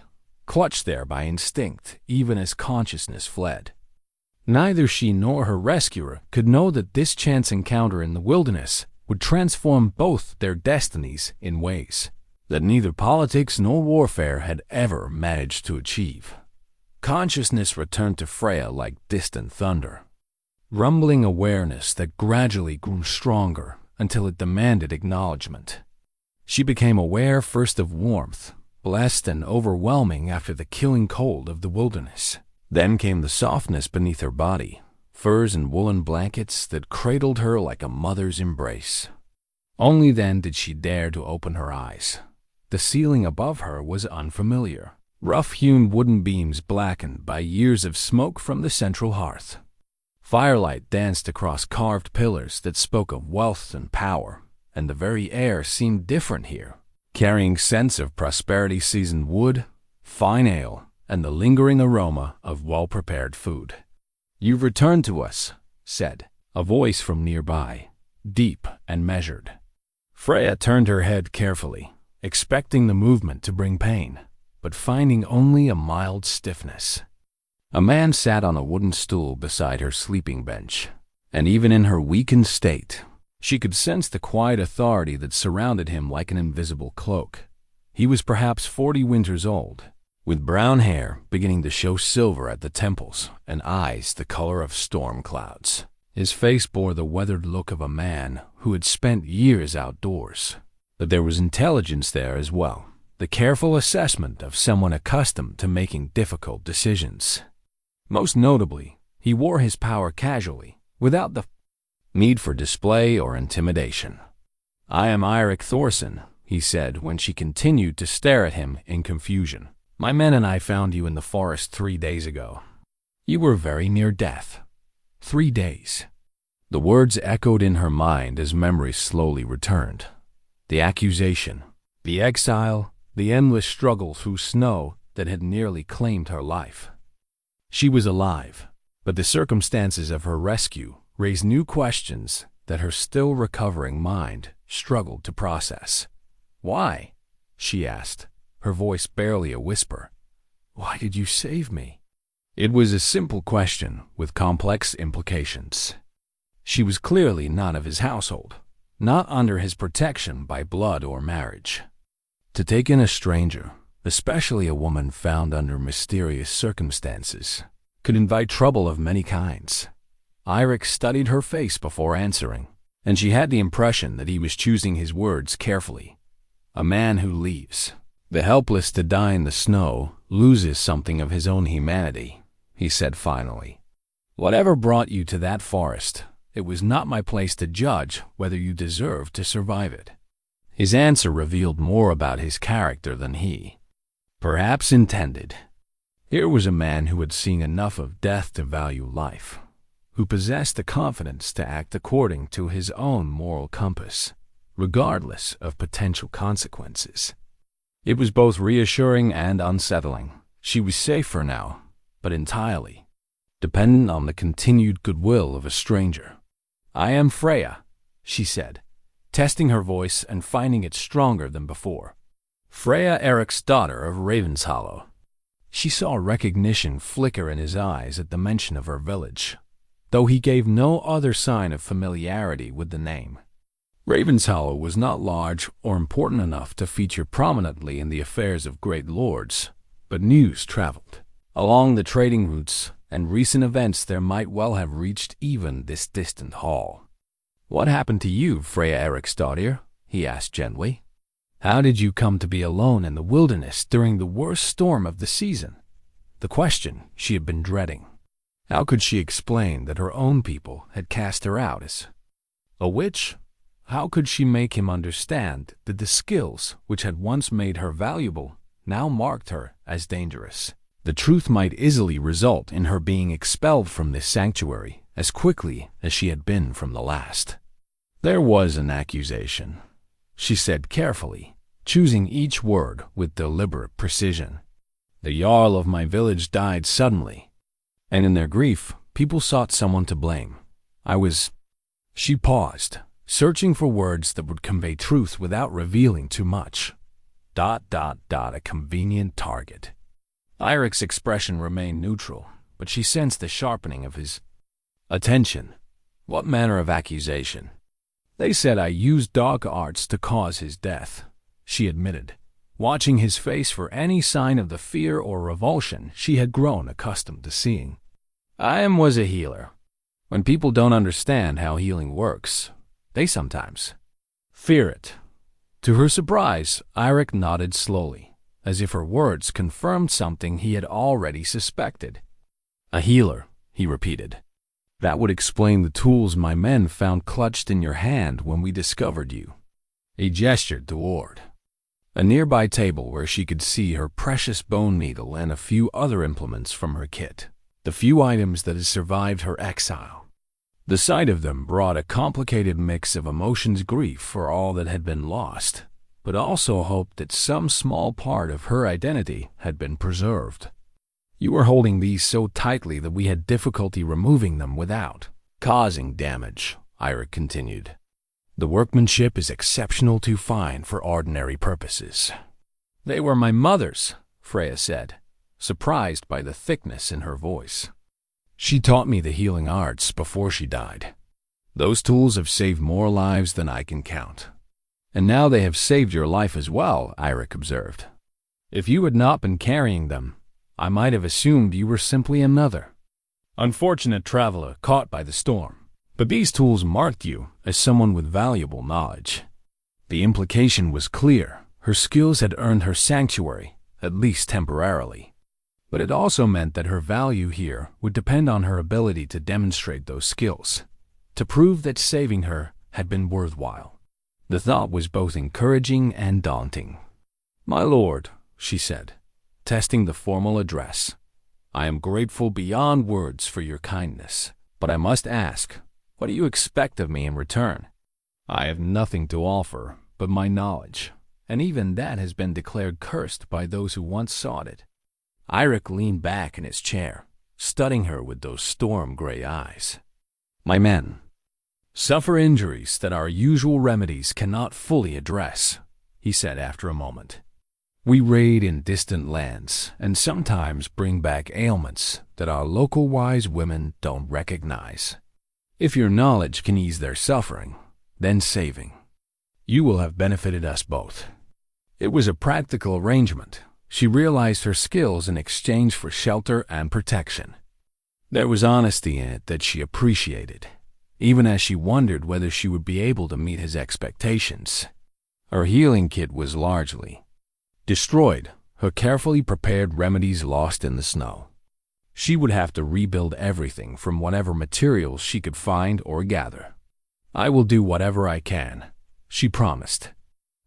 clutched there by instinct even as consciousness fled. Neither she nor her rescuer could know that this chance encounter in the wilderness would transform both their destinies in ways that neither politics nor warfare had ever managed to achieve. Consciousness returned to Freya like distant thunder, rumbling awareness that gradually grew stronger until it demanded acknowledgement. She became aware first of warmth, blessed and overwhelming after the killing cold of the wilderness. Then came the softness beneath her body, furs and woolen blankets that cradled her like a mother's embrace. Only then did she dare to open her eyes. The ceiling above her was unfamiliar, rough-hewn wooden beams blackened by years of smoke from the central hearth. Firelight danced across carved pillars that spoke of wealth and power, and the very air seemed different here, carrying scents of prosperity-seasoned wood, fine ale, and the lingering aroma of well-prepared food. "You've returned to us," said a voice from nearby, deep and measured. Freya turned her head carefully, expecting the movement to bring pain, but finding only a mild stiffness. A man sat on a wooden stool beside her sleeping bench, And even in her weakened state, she could sense the quiet authority that surrounded him like an invisible cloak. He was perhaps 40 winters old, with brown hair beginning to show silver at the temples and eyes the color of storm clouds. His face bore the weathered look of a man who had spent years outdoors. But there was intelligence there as well, the careful assessment of someone accustomed to making difficult decisions. Most notably, he wore his power casually, without the need for display or intimidation. "I am Eirik Thorsson," he said when she continued to stare at him in confusion. "My men and I found you in the forest 3 days ago. You were very near death. 3 days." The words echoed in her mind as memory slowly returned. The accusation, the exile, the endless struggle through snow that had nearly claimed her life. She was alive, but the circumstances of her rescue raised new questions that her still recovering mind struggled to process. "Why?" she asked, her voice barely a whisper. "Why did you save me?" It was a simple question with complex implications. She was clearly not of his household, not under his protection by blood or marriage. To take in a stranger, especially a woman found under mysterious circumstances, could invite trouble of many kinds. Eirik studied her face before answering, and she had the impression that he was choosing his words carefully. "A man who leaves, the helpless to die in the snow, loses something of his own humanity," he said finally. "Whatever brought you to that forest, it was not my place to judge whether you deserved to survive it." His answer revealed more about his character than he perhaps intended. Here was a man who had seen enough of death to value life, who possessed the confidence to act according to his own moral compass, regardless of potential consequences. It was both reassuring and unsettling. She was safe for now, but entirely dependent on the continued goodwill of a stranger. "I am Freya," she said, testing her voice and finding it stronger than before. "Freya, Erik's daughter of Ravenshollow." She saw recognition flicker in his eyes at the mention of her village, though he gave no other sign of familiarity with the name. Ravenshollow was not large or important enough to feature prominently in the affairs of great lords, but news traveled along the trading routes, and recent events there might well have reached even this distant hall. "What happened to you, Freya, Erik's daughter?" he asked gently. "How did you come to be alone in the wilderness during the worst storm of the season?" The question she had been dreading. How could she explain that her own people had cast her out as a witch? How could she make him understand that the skills which had once made her valuable now marked her as dangerous? The truth might easily result in her being expelled from this sanctuary as quickly as she had been from the last. "There was an accusation," she said carefully, choosing each word with deliberate precision. "The Jarl of my village died suddenly, and in their grief, people sought someone to blame. I was—" She paused, searching for words that would convey truth without revealing too much. A convenient target. Eirik's expression remained neutral, but she sensed the sharpening of his attention. "What manner of accusation?" "They said I used dark arts to cause his death," she admitted, watching his face for any sign of the fear or revulsion she had grown accustomed to seeing. "I was a healer. When people don't understand how healing works, they sometimes fear it." To her surprise, Eirik nodded slowly, as if her words confirmed something he had already suspected. "A healer," he repeated. "That would explain the tools my men found clutched in your hand when we discovered you." He gestured toward a nearby table where she could see her precious bone needle and a few other implements from her kit, the few items that had survived her exile. The sight of them brought a complicated mix of emotions: grief for all that had been lost, but also hope that some small part of her identity had been preserved. "You were holding these so tightly that we had difficulty removing them without causing damage," Eirik continued. "The workmanship is exceptional too fine for ordinary purposes." "They were my mother's," Freya said, surprised by the thickness in her voice. "She taught me the healing arts before she died. Those tools have saved more lives than I can count. And now they have saved your life as well, Eirik observed. If you had not been carrying them, I might have assumed you were simply another unfortunate traveler caught by the storm. But these tools marked you as someone with valuable knowledge. The implication was clear. Her skills had earned her sanctuary, at least temporarily. But it also meant that her value here would depend on her ability to demonstrate those skills, to prove that saving her had been worthwhile. The thought was both encouraging and daunting. "My lord," she said, testing the formal address, "I am grateful beyond words for your kindness, but I must ask, what do you expect of me in return? I have nothing to offer but my knowledge, and even that has been declared cursed by those who once sought it." Eirik leaned back in his chair, studying her with those storm-gray eyes. "My men suffer injuries that our usual remedies cannot fully address," he said after a moment. "We raid in distant lands and sometimes bring back ailments that our local wise women don't recognize. If your knowledge can ease their suffering, then saving, you will have benefited us both." It was a practical arrangement. She realized her skills in exchange for shelter and protection. There was honesty in it that she appreciated, even as she wondered whether she would be able to meet his expectations. Her healing kit was largely destroyed, her carefully prepared remedies lost in the snow. She would have to rebuild everything from whatever materials she could find or gather. "I will do whatever I can," she promised.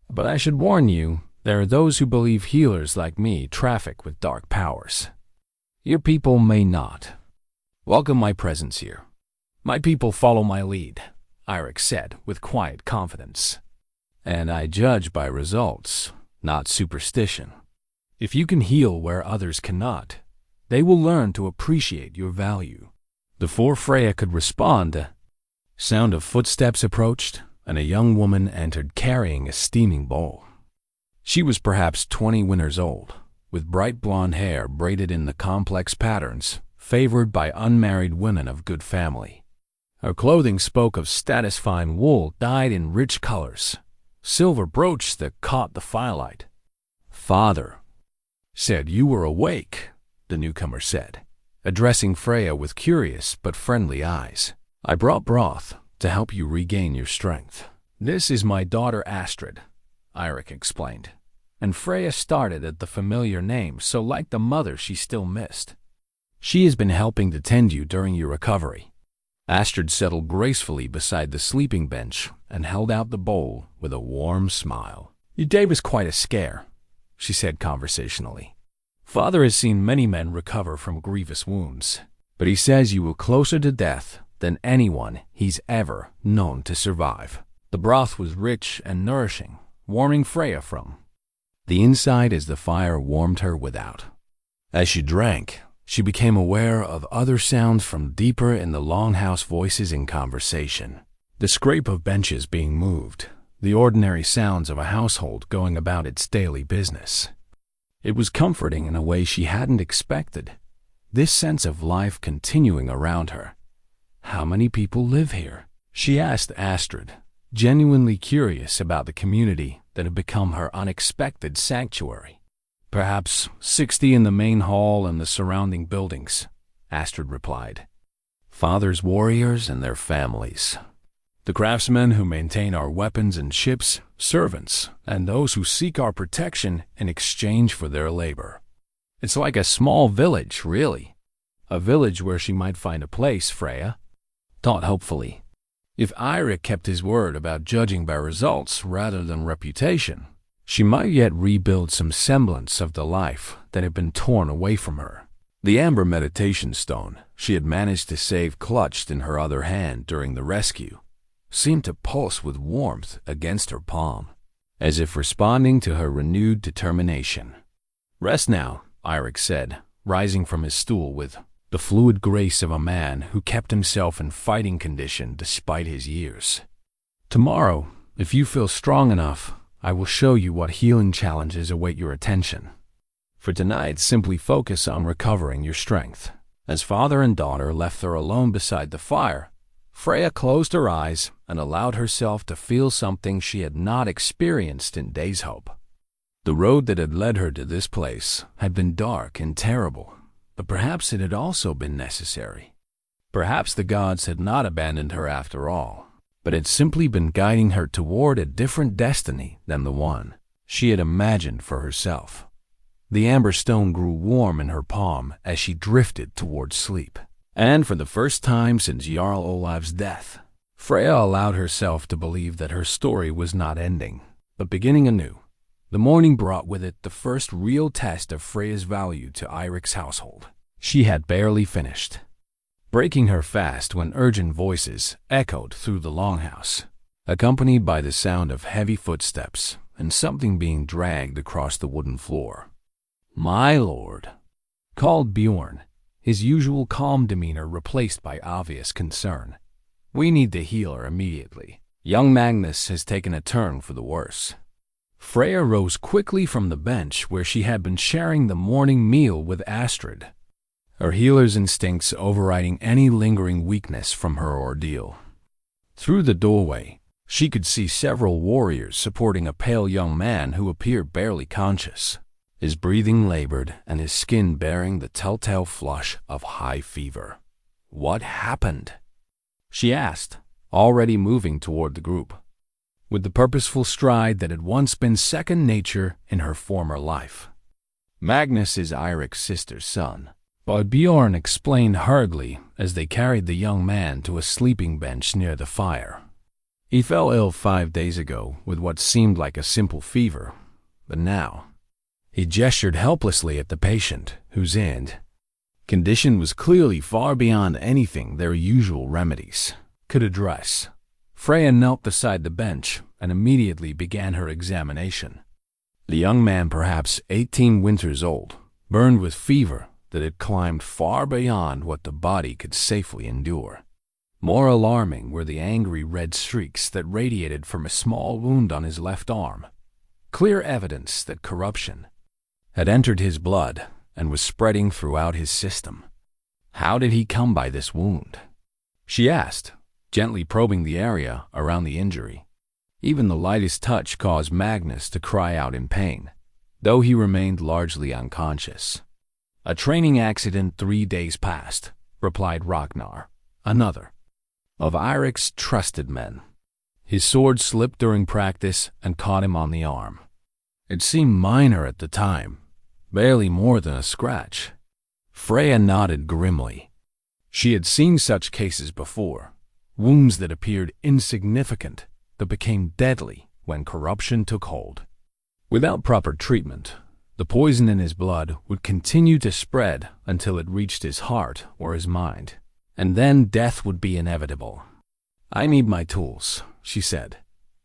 "But I should warn you, there are those who believe healers like me traffic with dark powers. Your people may not welcome my presence here." "My people follow my lead," Eirik said with quiet confidence. "And I judge by results, not superstition. If you can heal where others cannot, they will learn to appreciate your value." Before Freya could respond, a sound of footsteps approached, and a young woman entered carrying a steaming bowl. She was perhaps 20 winters old, with bright blonde hair braided in the complex patterns favored by unmarried women of good family. Her clothing spoke of status-fine wool dyed in rich colors, silver brooch that caught the firelight. "Father said you were awake," the newcomer said, addressing Freya with curious but friendly eyes. "I brought broth to help you regain your strength." "This is my daughter Astrid," Eirik explained, and Freya started at the familiar name so like the mother she still missed. "She has been helping to tend you during your recovery." Astrid settled gracefully beside the sleeping bench and held out the bowl with a warm smile. "Your day was quite a scare," she said conversationally. "Father has seen many men recover from grievous wounds, but he says you were closer to death than anyone he's ever known to survive." The broth was rich and nourishing, warming Freya from the inside as the fire warmed her without. As she drank, she became aware of other sounds from deeper in the longhouse, voices in conversation. The scrape of benches being moved, the ordinary sounds of a household going about its daily business. It was comforting in a way she hadn't expected, this sense of life continuing around her. "How many people live here?" she asked Astrid, genuinely curious about the community that had become her unexpected sanctuary. "Perhaps 60 in the main hall and the surrounding buildings," Astrid replied. "Father's warriors and their families. The craftsmen who maintain our weapons and ships, servants, and those who seek our protection in exchange for their labor. It's like a small village, really. A village where she might find a place," Freya thought hopefully. If Eirik kept his word about judging by results rather than reputation, she might yet rebuild some semblance of the life that had been torn away from her. The amber meditation stone she had managed to save clutched in her other hand during the rescue seemed to pulse with warmth against her palm, as if responding to her renewed determination. "Rest now," Eirik said, rising from his stool with the fluid grace of a man who kept himself in fighting condition despite his years. "Tomorrow, if you feel strong enough, I will show you what healing challenges await your attention. For tonight, simply focus on recovering your strength." As father and daughter left her alone beside the fire, Freya closed her eyes and allowed herself to feel something she had not experienced in days' hope. The road that had led her to this place had been dark and terrible, but perhaps it had also been necessary. Perhaps the gods had not abandoned her after all, but had simply been guiding her toward a different destiny than the one she had imagined for herself. The amber stone grew warm in her palm as she drifted toward sleep. And for the first time since Jarl Olav's death, Freya allowed herself to believe that her story was not ending, but beginning anew. The morning brought with it the first real test of Freya's value to Eirik's household. She had barely finished, breaking her fast when urgent voices echoed through the longhouse, accompanied by the sound of heavy footsteps and something being dragged across the wooden floor. "My lord," called Bjorn, his usual calm demeanor replaced by obvious concern. "We need the healer immediately. Young Magnus has taken a turn for the worse." Freya rose quickly from the bench where she had been sharing the morning meal with Astrid, her healer's instincts overriding any lingering weakness from her ordeal. Through the doorway, she could see several warriors supporting a pale young man who appeared barely conscious, his breathing labored and his skin bearing the telltale flush of high fever. "What happened?" she asked, already moving toward the group, with the purposeful stride that had once been second nature in her former life. "Magnus is Eirik's sister's son," but Bjorn explained hurriedly as they carried the young man to a sleeping bench near the fire. "He fell ill 5 days ago with what seemed like a simple fever, but now—" He gestured helplessly at the patient, whose condition was clearly far beyond anything their usual remedies could address. Freya knelt beside the bench and immediately began her examination. The young man, perhaps 18 winters old, burned with fever that had climbed far beyond what the body could safely endure. More alarming were the angry red streaks that radiated from a small wound on his left arm, clear evidence that corruption had entered his blood and was spreading throughout his system. "How did he come by this wound?" she asked, gently probing the area around the injury. Even the lightest touch caused Magnus to cry out in pain, though he remained largely unconscious. "A training accident 3 days past," replied Ragnar, another of Eirik's trusted men. His sword slipped during practice and caught him on the arm. It seemed minor at the time, barely more than a scratch. Freya nodded grimly. She had seen such cases before, wounds that appeared insignificant but became deadly when corruption took hold. Without proper treatment, the poison in his blood would continue to spread until it reached his heart or his mind, and then death would be inevitable. "I need my tools," she said,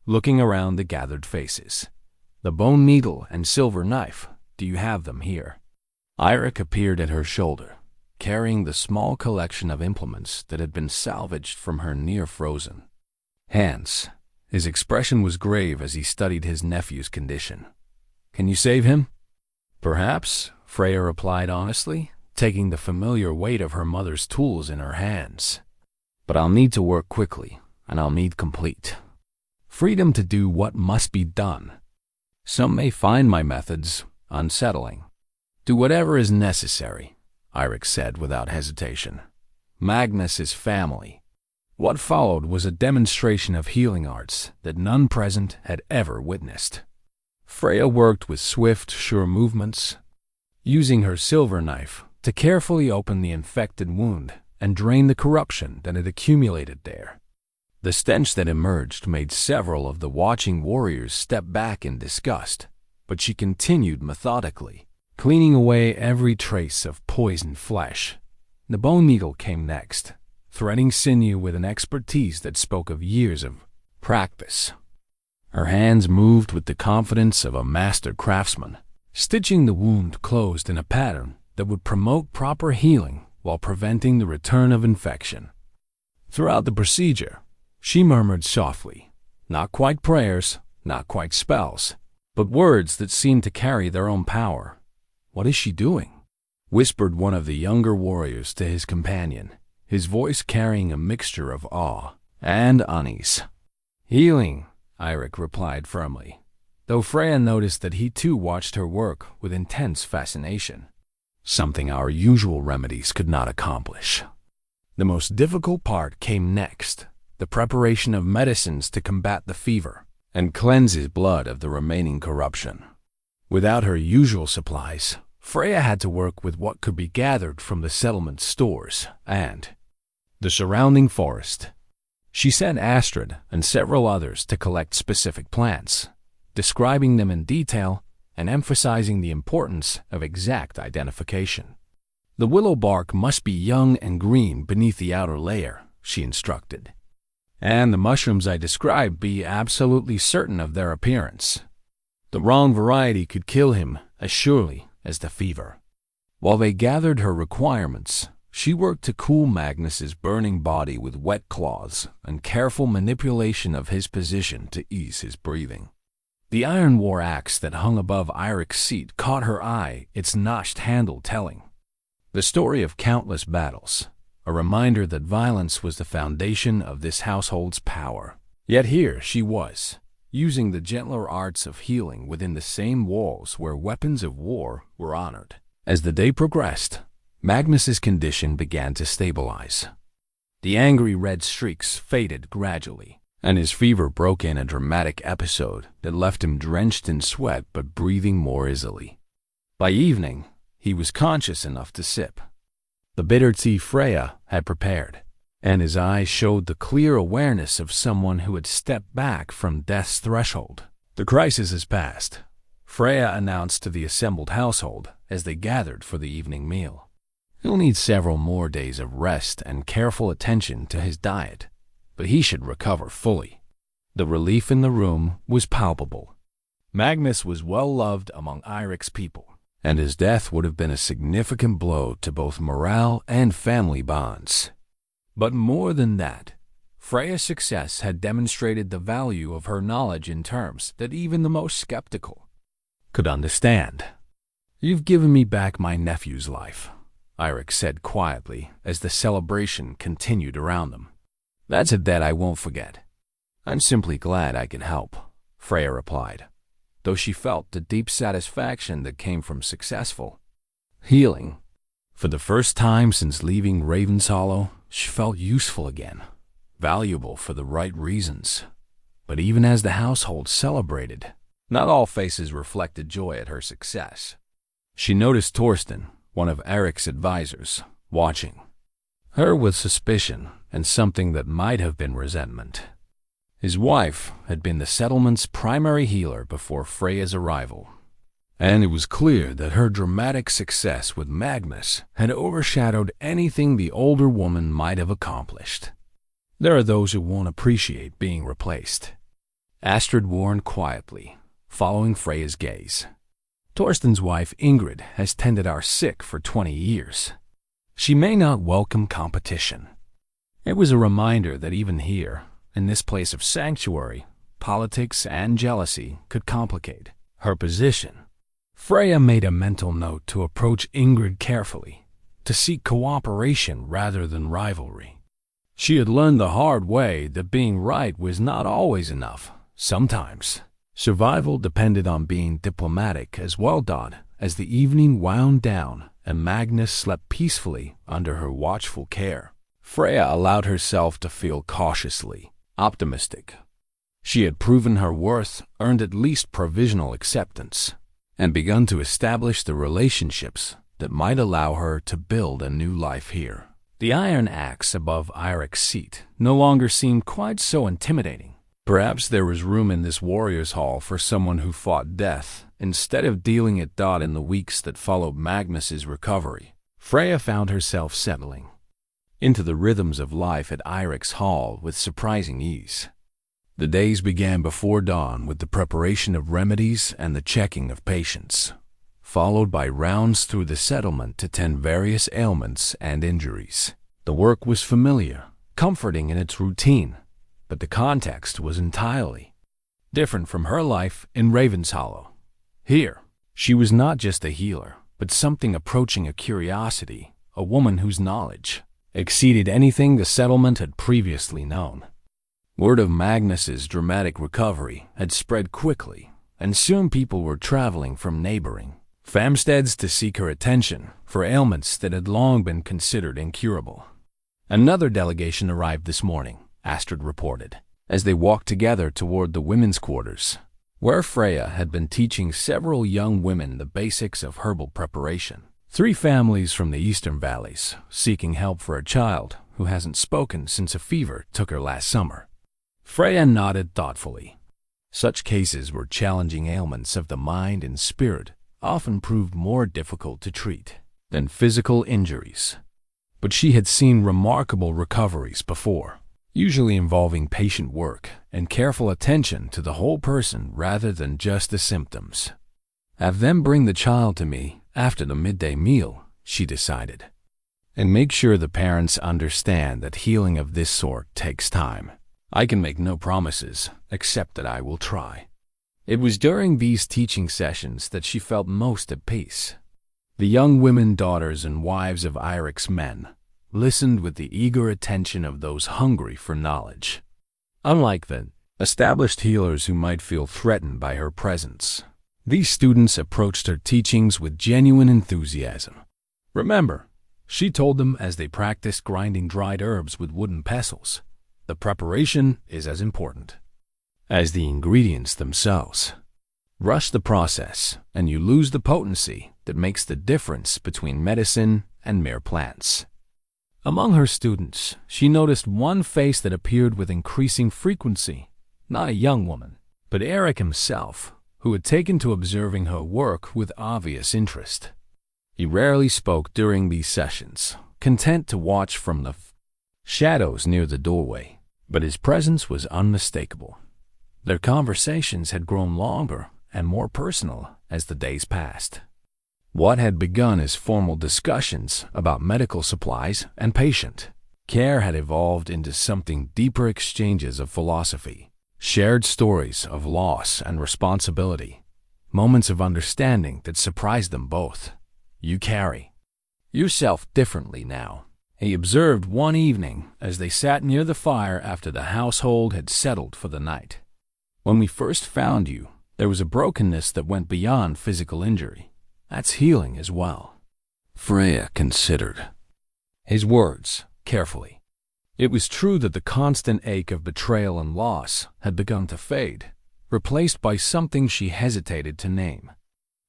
looking around the gathered faces. "The bone needle and silver knife, do you have them here?" Eirik appeared at her shoulder, carrying the small collection of implements that had been salvaged from her near-frozen hands. His expression was grave as he studied his nephew's condition. "Can you save him?" "Perhaps," Freya replied honestly, taking the familiar weight of her mother's tools in her hands. "But I'll need to work quickly, and I'll need complete freedom to do what must be done. Some may find my methods unsettling." "Do whatever is necessary," Eirik said without hesitation. "Magnus is family." What followed was a demonstration of healing arts that none present had ever witnessed. Freya worked with swift, sure movements, using her silver knife to carefully open the infected wound and drain the corruption that had accumulated there. The stench that emerged made several of the watching warriors step back in disgust, but she continued methodically, cleaning away every trace of poisoned flesh. The bone needle came next, threading sinew with an expertise that spoke of years of practice. Her hands moved with the confidence of a master craftsman, stitching the wound closed in a pattern that would promote proper healing while preventing the return of infection. Throughout the procedure, she murmured softly, not quite prayers, not quite spells, but words that seemed to carry their own power. "What is she doing?" whispered one of the younger warriors to his companion, his voice carrying a mixture of awe and unease. "Healing," Eirik replied firmly, though Freya noticed that he too watched her work with intense fascination, something our usual remedies could not accomplish. The most difficult part came next, the preparation of medicines to combat the fever and cleanse his blood of the remaining corruption. Without her usual supplies, Freya had to work with what could be gathered from the settlement's stores and the surrounding forest. She sent Astrid and several others to collect specific plants, describing them in detail and emphasizing the importance of exact identification. "The willow bark must be young and green beneath the outer layer," she instructed, "and the mushrooms I described be absolutely certain of their appearance. The wrong variety could kill him as surely as the fever." While they gathered her requirements, she worked to cool Magnus's burning body with wet cloths and careful manipulation of his position to ease his breathing. The iron war axe that hung above Eirik's seat caught her eye, its notched handle telling the story of countless battles, a reminder that violence was the foundation of this household's power. Yet here she was, using the gentler arts of healing within the same walls where weapons of war were honored. As the day progressed, Magnus's condition began to stabilize. The angry red streaks faded gradually, and his fever broke in a dramatic episode that left him drenched in sweat but breathing more easily. By evening, he was conscious enough to sip the bitter tea Freya had prepared, and his eyes showed the clear awareness of someone who had stepped back from death's threshold. "The crisis has passed," Freya announced to the assembled household as they gathered for the evening meal. "He'll need several more days of rest and careful attention to his diet, but he should recover fully." The relief in the room was palpable. Magnus was well loved among Eirik's people, and his death would have been a significant blow to both morale and family bonds. But more than that, Freya's success had demonstrated the value of her knowledge in terms that even the most skeptical could understand. "You've given me back my nephew's life," Eirik said quietly as the celebration continued around them. "That's a debt I won't forget." "I'm simply glad I can help," Freya replied, though she felt the deep satisfaction that came from successful healing. For the first time since leaving Ravenshollow, she felt useful again, valuable for the right reasons. But even as the household celebrated, not all faces reflected joy at her success. She noticed Thorsson, one of Eirik's advisors, watching her with suspicion and something that might have been resentment. His wife had been the settlement's primary healer before Freya's arrival, and it was clear that her dramatic success with Magnus had overshadowed anything the older woman might have accomplished. "There are those who won't appreciate being replaced," Astrid warned quietly, following Freya's gaze. "Torsten's wife Ingrid has tended our sick for 20 years. She may not welcome competition." It was a reminder that even here, in this place of sanctuary, politics and jealousy could complicate her position. Freya made a mental note to approach Ingrid carefully, to seek cooperation rather than rivalry. She had learned the hard way that being right was not always enough. Sometimes survival depended on being diplomatic as well. As the evening wound down and Magnus slept peacefully under her watchful care, Freya allowed herself to feel cautiously optimistic. She had proven her worth, earned at least provisional acceptance, and begun to establish the relationships that might allow her to build a new life here. The iron axe above Eirik's seat no longer seemed quite so intimidating. Perhaps there was room in this warrior's hall for someone who fought death instead of dealing it out in the weeks that followed Magnus's recovery. Freya found herself settling into the rhythms of life at Eirik's hall with surprising ease. The days began before dawn with the preparation of remedies and the checking of patients, followed by rounds through the settlement to tend various ailments and injuries. The work was familiar, comforting in its routine, but the context was entirely different from her life in Ravenshollow. Here, she was not just a healer, but something approaching a curiosity, a woman whose knowledge exceeded anything the settlement had previously known. Word of Magnus's dramatic recovery had spread quickly, and soon people were traveling from neighboring farmsteads to seek her attention for ailments that had long been considered incurable. Another delegation arrived this morning, Astrid reported, as they walked together toward the women's quarters, where Freya had been teaching several young women the basics of herbal preparation. 3 families from the eastern valleys, seeking help for a child who hasn't spoken since a fever took her last summer. Freya nodded thoughtfully. Such cases were challenging ailments of the mind and spirit, often proved more difficult to treat than physical injuries. But she had seen remarkable recoveries before, usually involving patient work and careful attention to the whole person rather than just the symptoms. Have them bring the child to me after the midday meal, she decided, and make sure the parents understand that healing of this sort takes time. I can make no promises, except that I will try. It was during these teaching sessions that she felt most at peace. The young women, daughters and wives of Eirik's men, listened with the eager attention of those hungry for knowledge. Unlike the established healers who might feel threatened by her presence, these students approached her teachings with genuine enthusiasm. Remember, she told them as they practiced grinding dried herbs with wooden pestles, the preparation is as important as the ingredients themselves. Rush the process, and you lose the potency that makes the difference between medicine and mere plants. Among her students, she noticed one face that appeared with increasing frequency, not a young woman, but Eirik himself, who had taken to observing her work with obvious interest. He rarely spoke during these sessions, content to watch from the shadows near the doorway, but his presence was unmistakable. Their conversations had grown longer and more personal as the days passed. What had begun as formal discussions about medical supplies and patient care had evolved into something deeper exchanges of philosophy, shared stories of loss and responsibility, moments of understanding that surprised them both. You carry yourself differently now, he observed one evening as they sat near the fire after the household had settled for the night. When we first found you, there was a brokenness that went beyond physical injury. That's healing as well. Freya considered his words carefully. It was true that the constant ache of betrayal and loss had begun to fade, replaced by something she hesitated to name.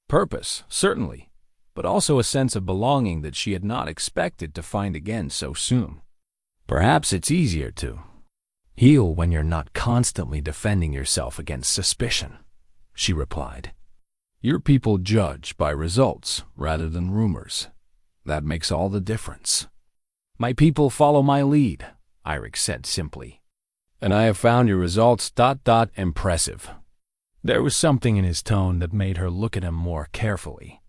Purpose, certainly, but also a sense of belonging that she had not expected to find again so soon. Perhaps it's easier to heal when you're not constantly defending yourself against suspicion, she replied. Your people judge by results rather than rumors. That makes all the difference. My people follow my lead, Eirik said simply. And I have found your results ... impressive. There was something in his tone that made her look at him more carefully.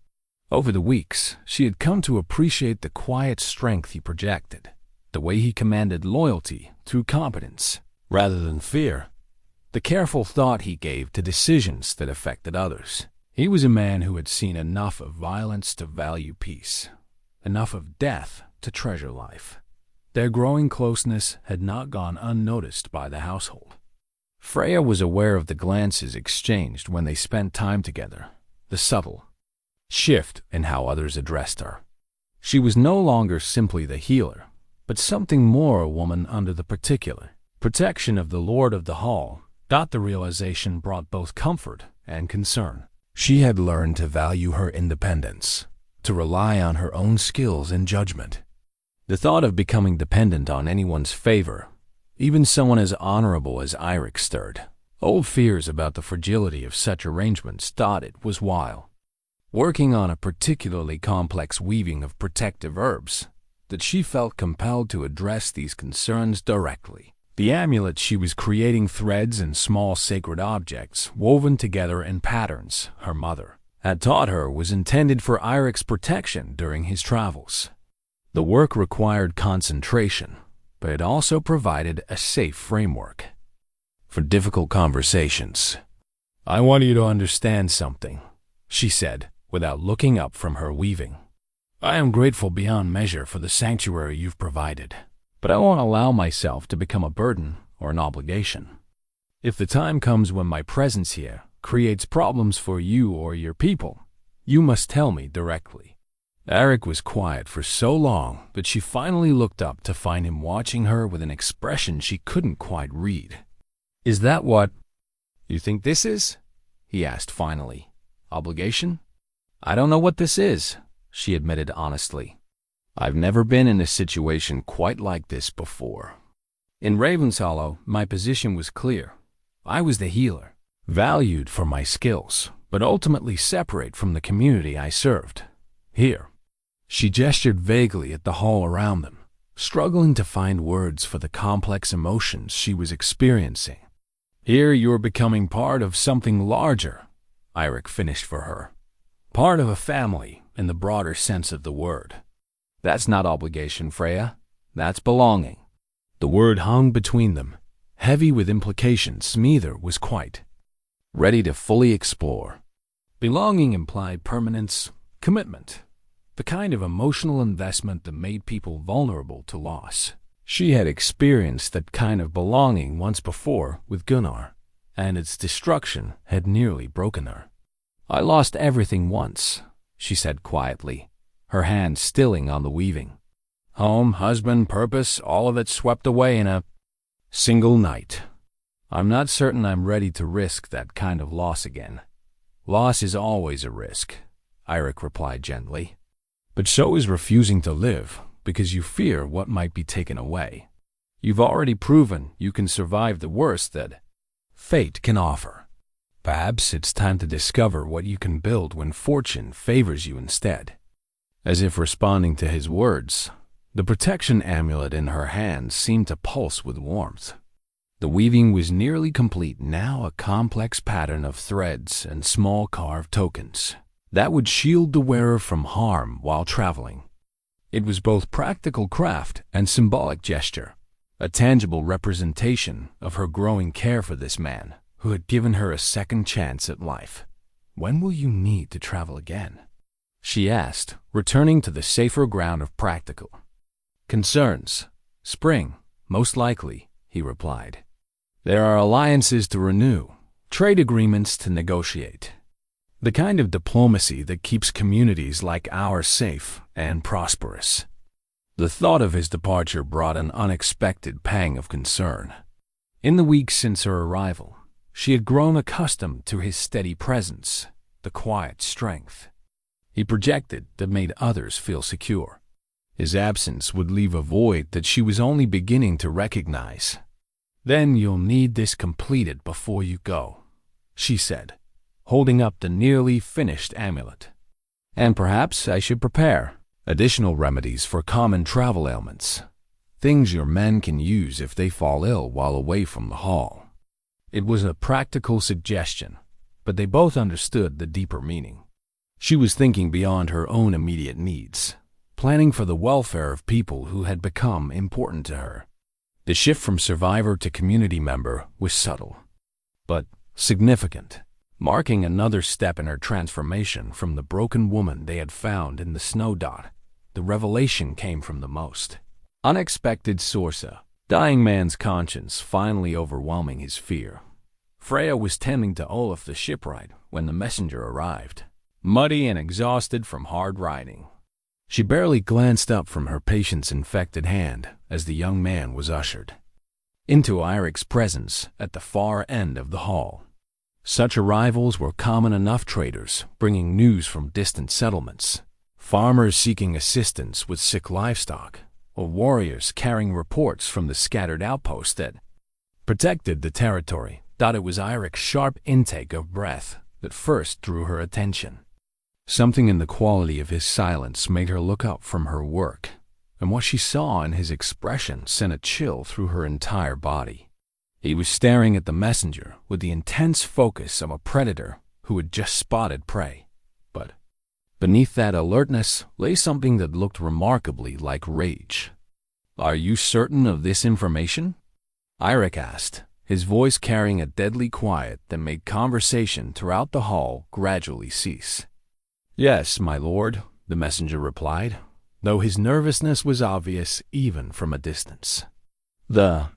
Over the weeks, she had come to appreciate the quiet strength he projected, the way he commanded loyalty through competence rather than fear, the careful thought he gave to decisions that affected others. He was a man who had seen enough of violence to value peace, enough of death to treasure life. Their growing closeness had not gone unnoticed by the household. Freya was aware of the glances exchanged when they spent time together, the subtle shift in how others addressed her. She was no longer simply the healer, but something more, a woman under the particular protection of the Lord of the Hall. The realization brought both comfort and concern. She had learned to value her independence, to rely on her own skills and judgment. The thought of becoming dependent on anyone's favor, even someone as honorable as Eirik, stirred old fears about the fragility of such arrangements. It was while working on a particularly complex weaving of protective herbs that she felt compelled to address these concerns directly. The amulet she was creating, threads and small sacred objects woven together in patterns her mother had taught her, was intended for Eirik's protection during his travels. The work required concentration, but it also provided a safe framework for difficult conversations. I want you to understand something, she said, without looking up from her weaving. I am grateful beyond measure for the sanctuary you've provided, but I won't allow myself to become a burden or an obligation. If the time comes when my presence here creates problems for you or your people, you must tell me directly." Eirik was quiet for so long that she finally looked up to find him watching her with an expression she couldn't quite read. "Is that what you think this is?" he asked finally. "Obligation?" "I don't know what this is," she admitted honestly. "I've never been in a situation quite like this before. In Ravenshollow, my position was clear. I was the healer, valued for my skills, but ultimately separate from the community I served. Here," she gestured vaguely at the hall around them, struggling to find words for the complex emotions she was experiencing. "Here you're becoming part of something larger," Eirik finished for her. "Part of a family in the broader sense of the word. That's not obligation, Freya. That's belonging." The word hung between them, heavy with implications neither was quite ready to fully explore. Belonging implied permanence, commitment, the kind of emotional investment that made people vulnerable to loss. She had experienced that kind of belonging once before with Gunnar, and its destruction had nearly broken her. "I lost everything once," she said quietly, her hand stilling on the weaving. "Home, husband, purpose, all of it swept away in a single night. I'm not certain I'm ready to risk that kind of loss again." "Loss is always a risk," Eirik replied gently. "But so is refusing to live because you fear what might be taken away. You've already proven you can survive the worst that fate can offer. Perhaps it's time to discover what you can build when fortune favors you instead." As if responding to his words, the protection amulet in her hand seemed to pulse with warmth. The weaving was nearly complete now, a complex pattern of threads and small carved tokens that would shield the wearer from harm while traveling. It was both practical craft and symbolic gesture, a tangible representation of her growing care for this man who had given her a second chance at life. "When will you need to travel again?" she asked, returning to the safer ground of practical concerns. "Spring, most likely," he replied. "There are alliances to renew, trade agreements to negotiate. The kind of diplomacy that keeps communities like ours safe and prosperous." The thought of his departure brought an unexpected pang of concern. In the weeks since her arrival, she had grown accustomed to his steady presence, the quiet strength he projected that made others feel secure. His absence would leave a void that she was only beginning to recognize. "Then you'll need this completed before you go," she said, holding up the nearly finished amulet. "And perhaps I should prepare additional remedies for common travel ailments, things your men can use if they fall ill while away from the hall." It was a practical suggestion, but they both understood the deeper meaning. She was thinking beyond her own immediate needs, planning for the welfare of people who had become important to her. The shift from survivor to community member was subtle, but significant, marking another step in her transformation from the broken woman they had found in the snow dot. The revelation came from the most unexpected source, a dying man's conscience finally overwhelming his fear. Freya was tending to Olaf the shipwright when the messenger arrived, muddy and exhausted from hard riding. She barely glanced up from her patient's infected hand as the young man was ushered into Eirik's presence at the far end of the hall. Such arrivals were common enough, traders bringing news from distant settlements, farmers seeking assistance with sick livestock, or warriors carrying reports from the scattered outposts that protected the territory. It was Eirik's sharp intake of breath that first drew her attention. Something in the quality of his silence made her look up from her work, and what she saw in his expression sent a chill through her entire body. He was staring at the messenger with the intense focus of a predator who had just spotted prey. But beneath that alertness lay something that looked remarkably like rage. "Are you certain of this information?" Eirik asked, his voice carrying a deadly quiet that made conversation throughout the hall gradually cease. "Yes, my lord," the messenger replied, though his nervousness was obvious even from a distance. The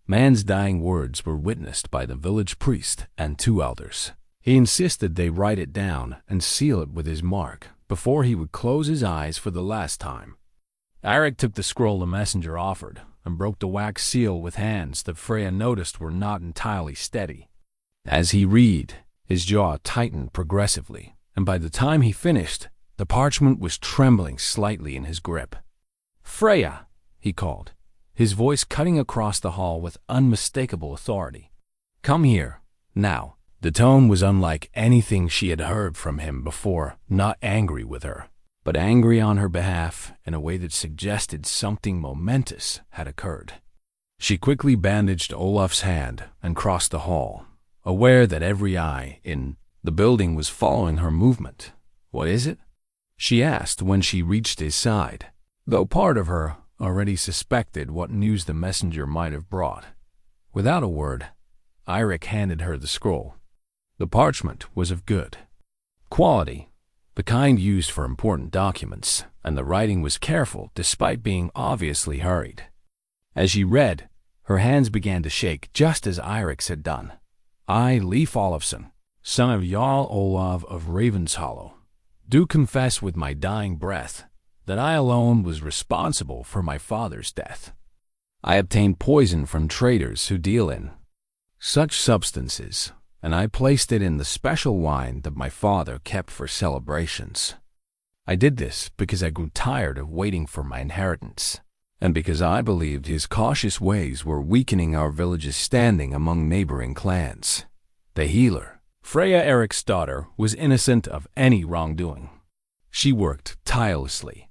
man's dying words were witnessed by the village priest and 2 elders. He insisted they write it down and seal it with his mark before he would close his eyes for the last time. Eirik took the scroll the messenger offered and broke the wax seal with hands that Freya noticed were not entirely steady. As he read, his jaw tightened progressively, and by the time he finished, the parchment was trembling slightly in his grip. "Freya," he called, his voice cutting across the hall with unmistakable authority. "Come here, now." The tone was unlike anything she had heard from him before, not angry with her, but angry on her behalf in a way that suggested something momentous had occurred. She quickly bandaged Olaf's hand and crossed the hall, aware that every eye in the building was following her movement. "What is it?" she asked when she reached his side, though part of her already suspected what news the messenger might have brought. Without a word, Eirik handed her the scroll. The parchment was of good quality, the kind used for important documents, and the writing was careful despite being obviously hurried. As she read, her hands began to shake just as Eirik's had done. "I, Leif Olafsson, son of Jarl Olav of Ravenshollow, do confess with my dying breath that I alone was responsible for my father's death. I obtained poison from traders who deal in such substances, and I placed it in the special wine that my father kept for celebrations. I did this because I grew tired of waiting for my inheritance, and because I believed his cautious ways were weakening our village's standing among neighboring clans. The healer, Freya Eirik's daughter, was innocent of any wrongdoing. She worked tirelessly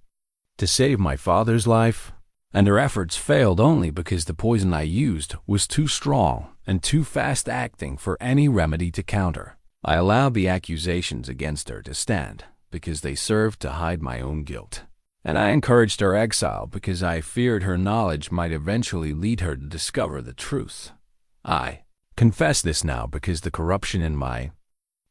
to save my father's life, and her efforts failed only because the poison I used was too strong and too fast-acting for any remedy to counter. I allowed the accusations against her to stand because they served to hide my own guilt, and I encouraged her exile because I feared her knowledge might eventually lead her to discover the truth. I confess this now because the corruption in my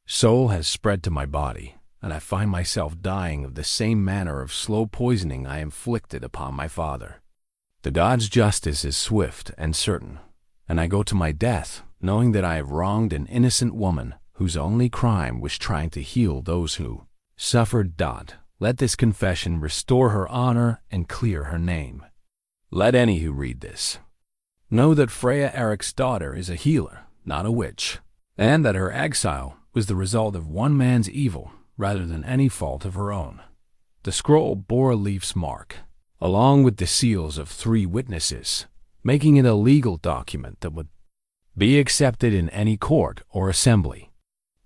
soul has spread to my body, and I find myself dying of the same manner of slow poisoning I inflicted upon my father. The God's justice is swift and certain, and I go to my death knowing that I have wronged an innocent woman whose only crime was trying to heal those who suffered. Let this confession restore her honor and clear her name. Let any who read this know that Freya Eirik's daughter is a healer, not a witch, and that her exile was the result of one man's evil rather than any fault of her own. The scroll bore a leaf's mark, along with the seals of 3 witnesses, making it a legal document that would be accepted in any court or assembly.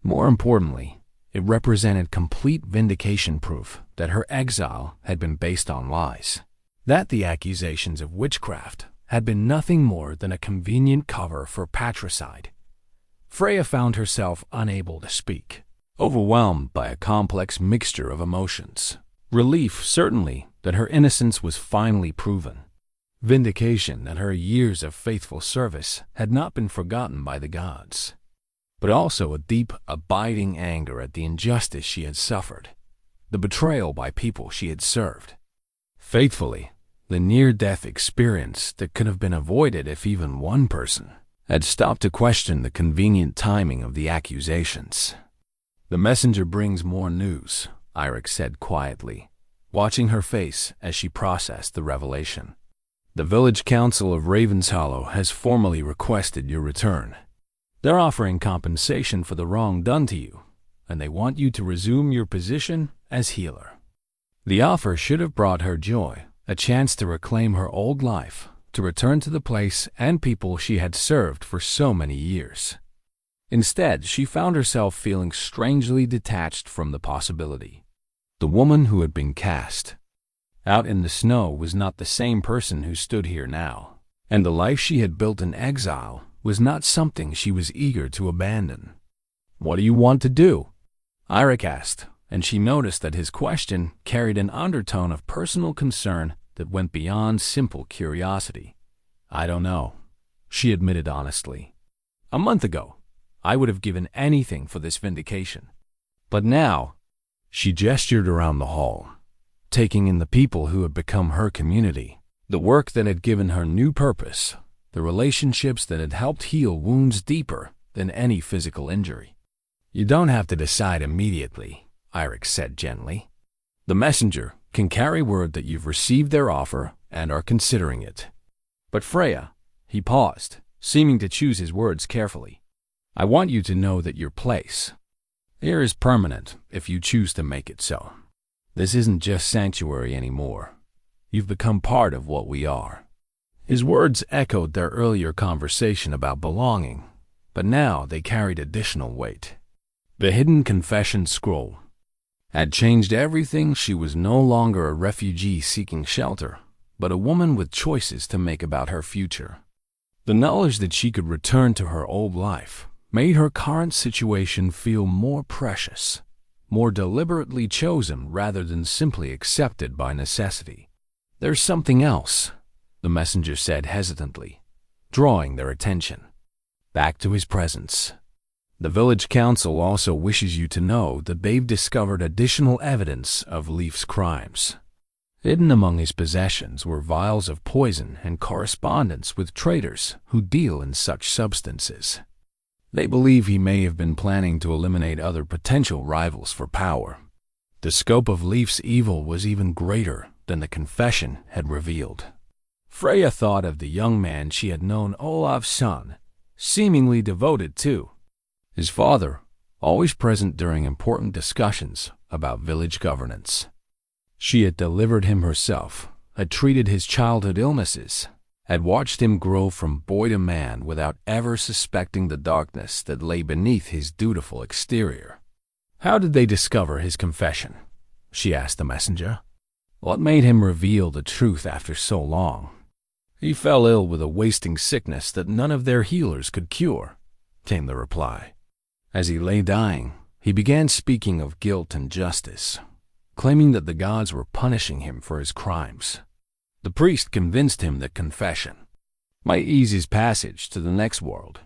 More importantly, it represented complete vindication proof that her exile had been based on lies, that the accusations of witchcraft had been nothing more than a convenient cover for patricide. Freya found herself unable to speak, overwhelmed by a complex mixture of emotions. Relief, certainly, that her innocence was finally proven. Vindication that her years of faithful service had not been forgotten by the gods. But also a deep, abiding anger at the injustice she had suffered, the betrayal by people she had served. Faithfully, the near-death experience that could have been avoided if even one person had stopped to question the convenient timing of the accusations. "The messenger brings more news," Eirik said quietly, watching her face as she processed the revelation. "The village council of Ravenshollow has formally requested your return. They're offering compensation for the wrong done to you, and they want you to resume your position as healer." The offer should have brought her joy, a chance to reclaim her old life, to return to the place and people she had served for so many years. Instead, she found herself feeling strangely detached from the possibility. The woman who had been cast out in the snow was not the same person who stood here now, and the life she had built in exile was not something she was eager to abandon. "What do you want to do?" Eirik asked, and she noticed that his question carried an undertone of personal concern that went beyond simple curiosity. "I don't know," she admitted honestly. "A month ago, I would have given anything for this vindication. But now," she gestured around the hall, taking in the people who had become her community, the work that had given her new purpose, the relationships that had helped heal wounds deeper than any physical injury. "You don't have to decide immediately," Eirik said gently. "The messenger can carry word that you've received their offer and are considering it. But Freya," he paused, seeming to choose his words carefully, "I want you to know that your place here is permanent if you choose to make it so. This isn't just sanctuary anymore. You've become part of what we are." His words echoed their earlier conversation about belonging, but now they carried additional weight. The hidden confession scroll had changed everything. She was no longer a refugee seeking shelter, but a woman with choices to make about her future. The knowledge that she could return to her old life made her current situation feel more precious, more deliberately chosen rather than simply accepted by necessity. "There's something else," the messenger said hesitantly, drawing their attention back to his presence. "The village council also wishes you to know that they've discovered additional evidence of Leif's crimes. Hidden among his possessions were vials of poison and correspondence with traders who deal in such substances. They believe he may have been planning to eliminate other potential rivals for power. The scope of Leif's evil was even greater than the confession had revealed." Freya thought of the young man she had known, Olaf's son, seemingly devoted to his father, always present during important discussions about village governance. She had delivered him herself, had treated his childhood illnesses, had watched him grow from boy to man without ever suspecting the darkness that lay beneath his dutiful exterior. "How did they discover his confession?" she asked the messenger. "What made him reveal the truth after so long?" "He fell ill with a wasting sickness that none of their healers could cure," came the reply. As he lay dying, he began speaking of guilt and justice, claiming that the gods were punishing him for his crimes. The priest convinced him that confession might ease his passage to the next world.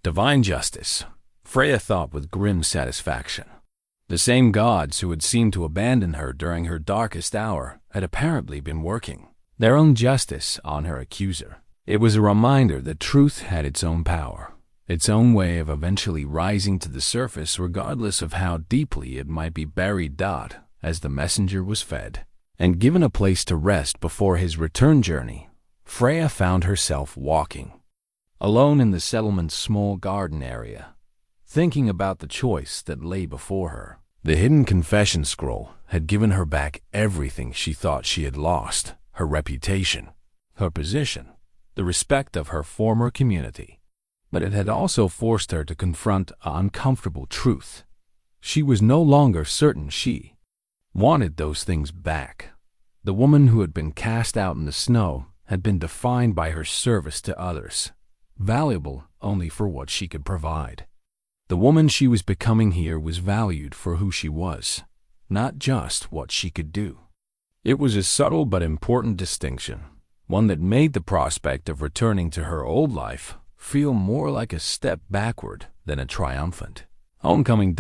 Divine justice, Freya thought with grim satisfaction. The same gods who had seemed to abandon her during her darkest hour had apparently been working their own justice on her accuser. It was a reminder that truth had its own power, its own way of eventually rising to the surface regardless of how deeply it might be buried. As the messenger was fed and given a place to rest before his return journey, Freya found herself walking alone in the settlement's small garden area, thinking about the choice that lay before her. The hidden confession scroll had given her back everything she thought she had lost: her reputation, her position, the respect of her former community. But it had also forced her to confront an uncomfortable truth. She was no longer certain she wanted those things back. The woman who had been cast out in the snow had been defined by her service to others, valuable only for what she could provide. The woman she was becoming here was valued for who she was, not just what she could do. It was a subtle but important distinction, one that made the prospect of returning to her old life feel more like a step backward than a triumphant homecoming.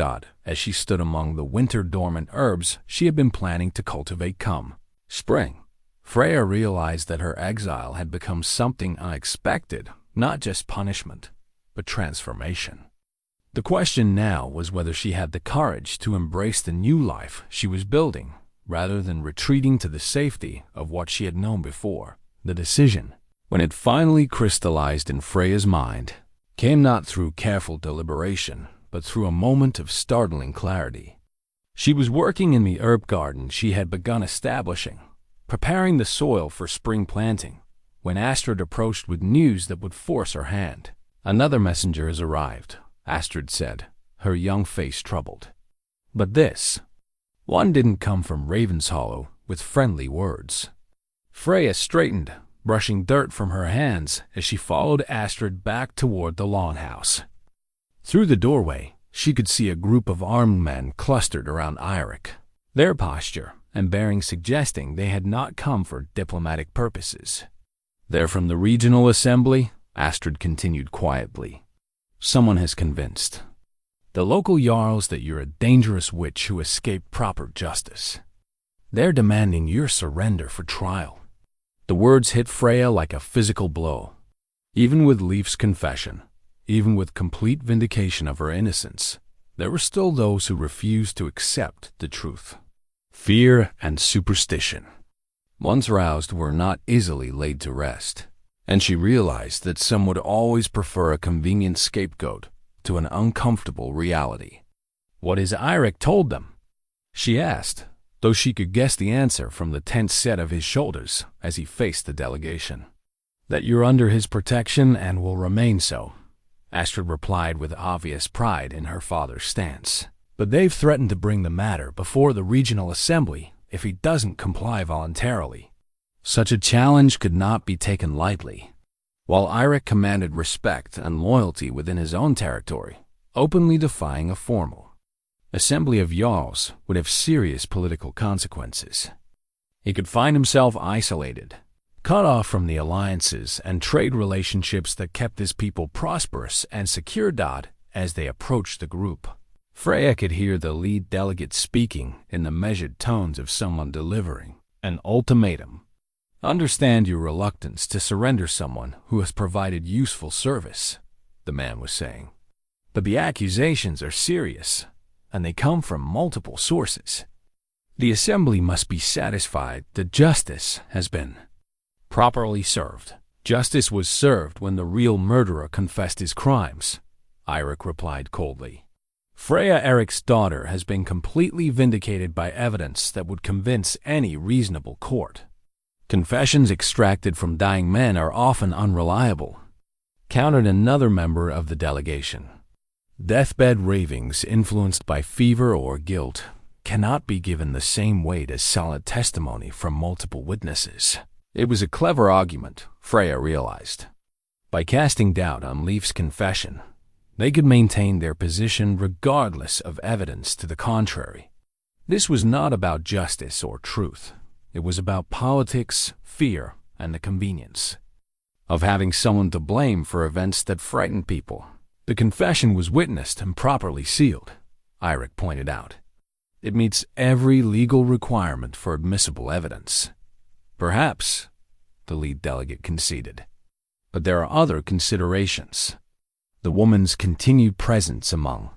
As she stood among the winter-dormant herbs she had been planning to cultivate come spring, Freya realized that her exile had become something unexpected, not just punishment, but transformation. The question now was whether she had the courage to embrace the new life she was building, rather than retreating to the safety of what she had known before. The decision, when it finally crystallized in Freya's mind, came not through careful deliberation, but through a moment of startling clarity. She was working in the herb garden she had begun establishing, preparing the soil for spring planting, when Astrid approached with news that would force her hand. "Another messenger has arrived," Astrid said, her young face troubled. But this one didn't come from Ravenshollow with friendly words. Freya straightened, brushing dirt from her hands as she followed Astrid back toward the longhouse. Through the doorway, she could see a group of armed men clustered around Eirik, their posture and bearing suggesting they had not come for diplomatic purposes. "They're from the regional assembly," Astrid continued quietly. "Someone has convinced the local jarls that you're a dangerous witch who escaped proper justice. They're demanding your surrender for trial." The words hit Freya like a physical blow. Even with Leif's confession, even with complete vindication of her innocence, there were still those who refused to accept the truth. Fear and superstition, once roused, were not easily laid to rest, and she realized that some would always prefer a convenient scapegoat to an uncomfortable reality. "What is Eirik told them?" she asked, though she could guess the answer from the tense set of his shoulders as he faced the delegation. "That you're under his protection and will remain so," Astrid replied with obvious pride in her father's stance. "But they've threatened to bring the matter before the regional assembly if he doesn't comply voluntarily." Such a challenge could not be taken lightly. While Eirik commanded respect and loyalty within his own territory, openly defying a formal assembly of Jarls would have serious political consequences. He could find himself isolated, cut off from the alliances and trade relationships that kept his people prosperous and secure. As they approached the group, Freya could hear the lead delegate speaking in the measured tones of someone delivering an ultimatum. "Understand your reluctance to surrender someone who has provided useful service," the man was saying. "But the accusations are serious, and they come from multiple sources. The assembly must be satisfied that justice has been properly served." "Justice was served when the real murderer confessed his crimes," Eirik replied coldly. "Freya, Erik's daughter, has been completely vindicated by evidence that would convince any reasonable court. Confessions extracted from dying men are often unreliable," countered another member of the delegation. "Deathbed ravings influenced by fever or guilt cannot be given the same weight as solid testimony from multiple witnesses." It was a clever argument, Freya realized. By casting doubt on Leif's confession, they could maintain their position regardless of evidence to the contrary. This was not about justice or truth. It was about politics, fear, and the convenience of having someone to blame for events that frightened people. "The confession was witnessed and properly sealed," Eirik pointed out. "It meets every legal requirement for admissible evidence." "Perhaps," the lead delegate conceded. "But there are other considerations. The woman's continued presence among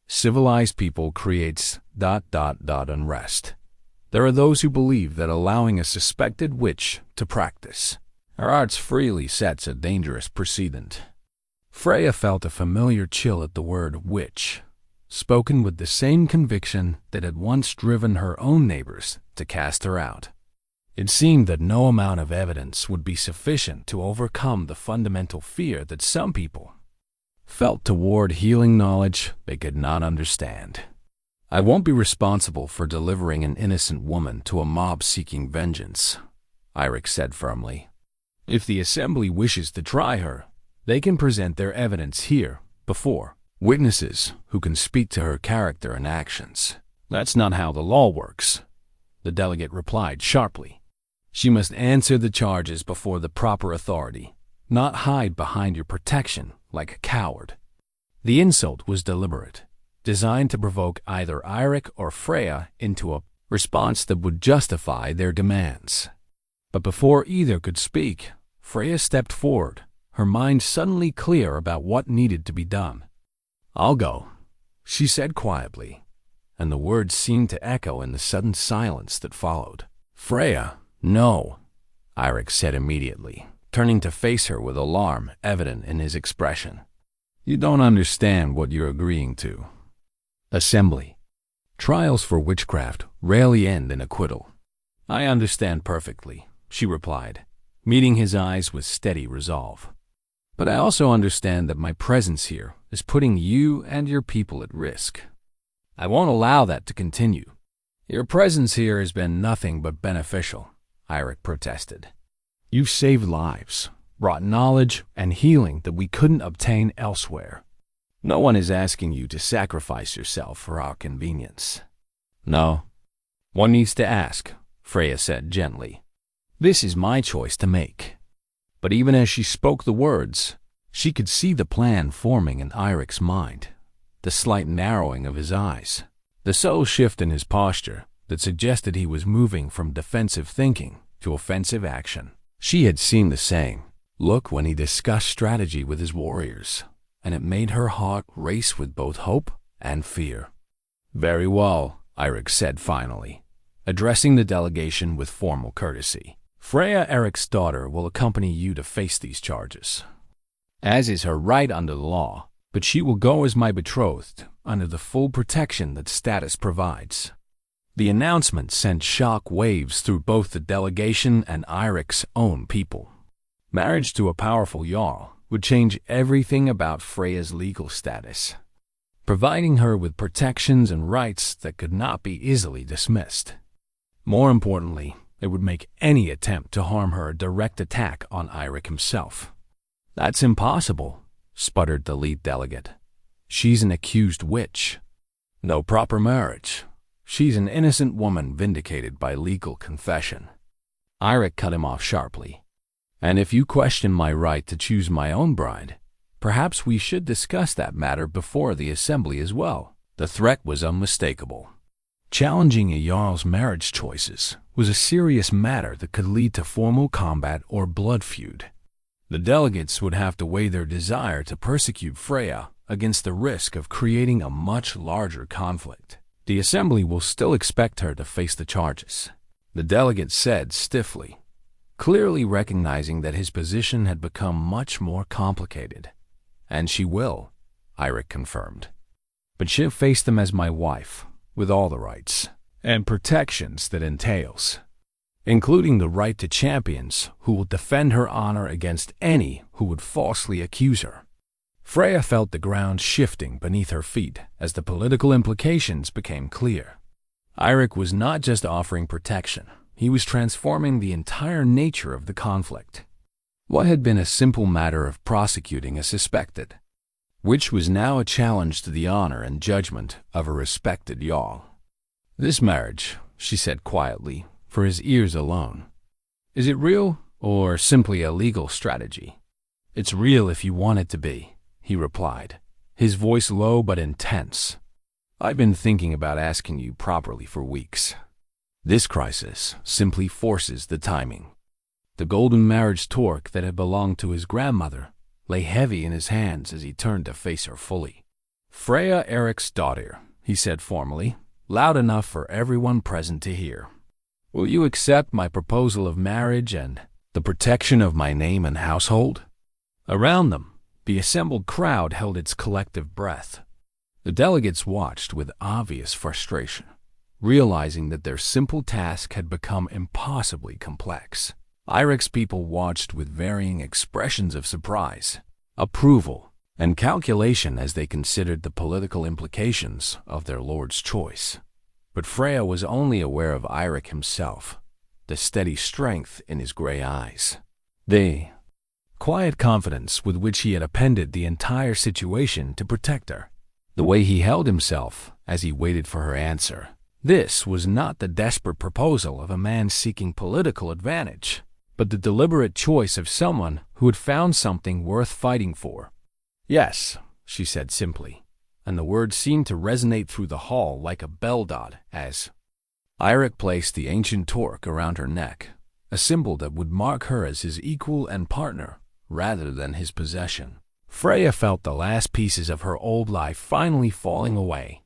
civilized people creates ... unrest. There are those who believe that allowing a suspected witch to practice her arts freely sets a dangerous precedent." Freya felt a familiar chill at the word witch, spoken with the same conviction that had once driven her own neighbors to cast her out. It seemed that no amount of evidence would be sufficient to overcome the fundamental fear that some people felt toward healing knowledge they could not understand. "I won't be responsible for delivering an innocent woman to a mob seeking vengeance," Eirik said firmly. "If the assembly wishes to try her, they can present their evidence here before witnesses who can speak to her character and actions." "That's not how the law works," the delegate replied sharply. "She must answer the charges before the proper authority, not hide behind your protection like a coward." The insult was deliberate, designed to provoke either Eirik or Freya into a response that would justify their demands. But before either could speak, Freya stepped forward, her mind suddenly clear about what needed to be done. "I'll go," she said quietly, and the words seemed to echo in the sudden silence that followed. "Freya, no," Eirik said immediately, turning to face her with alarm evident in his expression. "You don't understand what you're agreeing to." Assembly. Trials for witchcraft rarely end in acquittal. "I understand perfectly," she replied, meeting his eyes with steady resolve. "But I also understand that my presence here is putting you and your people at risk. I won't allow that to continue." "Your presence here has been nothing but beneficial," Eirik protested. "You've saved lives, brought knowledge and healing that we couldn't obtain elsewhere. No one is asking you to sacrifice yourself for our convenience." "No, one needs to ask," Freya said gently. "This is my choice to make." But even as she spoke the words, she could see the plan forming in Eirik's mind, the slight narrowing of his eyes, the subtle shift in his posture, that suggested he was moving from defensive thinking to offensive action. She had seen the same look when he discussed strategy with his warriors, and it made her heart race with both hope and fear. "Very well," Eirik said finally, addressing the delegation with formal courtesy. "Freya, Eirik's daughter, will accompany you to face these charges, as is her right under the law, but she will go as my betrothed under the full protection that status provides." The announcement sent shock waves through both the delegation and Eirik's own people. Marriage to a powerful Jarl would change everything about Freya's legal status, providing her with protections and rights that could not be easily dismissed. More importantly, it would make any attempt to harm her a direct attack on Eirik himself. "That's impossible," sputtered the lead delegate. "She's an accused witch. No proper marriage. She's an innocent woman vindicated by legal confession." Eirik cut him off sharply. "And if you question my right to choose my own bride, perhaps we should discuss that matter before the assembly as well." The threat was unmistakable. Challenging a Jarl's marriage choices was a serious matter that could lead to formal combat or blood feud. The delegates would have to weigh their desire to persecute Freya against the risk of creating a much larger conflict. "The assembly will still expect her to face the charges," the delegate said stiffly, clearly recognizing that his position had become much more complicated. "And she will," Eirik confirmed. "But she'll face them as my wife, with all the rights and protections that entails, including the right to champions who will defend her honor against any who would falsely accuse her." Freya felt the ground shifting beneath her feet as the political implications became clear. Eirik was not just offering protection, he was transforming the entire nature of the conflict. What had been a simple matter of prosecuting a suspected, which was now a challenge to the honor and judgment of a respected Jarl. "This marriage," she said quietly, for his ears alone, "is it real or simply a legal strategy?" "It's real if you want it to be," he replied, his voice low but intense. "I've been thinking about asking you properly for weeks. This crisis simply forces the timing." The golden marriage torque that had belonged to his grandmother lay heavy in his hands as he turned to face her fully. "Freya, Eirik's daughter," he said formally, loud enough for everyone present to hear. "Will you accept my proposal of marriage and the protection of my name and household?" Around them, the assembled crowd held its collective breath. The delegates watched with obvious frustration, realizing that their simple task had become impossibly complex. Eirik's people watched with varying expressions of surprise, approval, and calculation as they considered the political implications of their lord's choice. But Freya was only aware of Eirik himself, the steady strength in his gray eyes, the quiet confidence with which he had appended the entire situation to protect her, the way he held himself as he waited for her answer. This was not the desperate proposal of a man seeking political advantage, but the deliberate choice of someone who had found something worth fighting for. "Yes," she said simply, and the words seemed to resonate through the hall like a bell dot as Eirik placed the ancient torque around her neck, a symbol that would mark her as his equal and partner rather than his possession. Freya felt the last pieces of her old life finally falling away.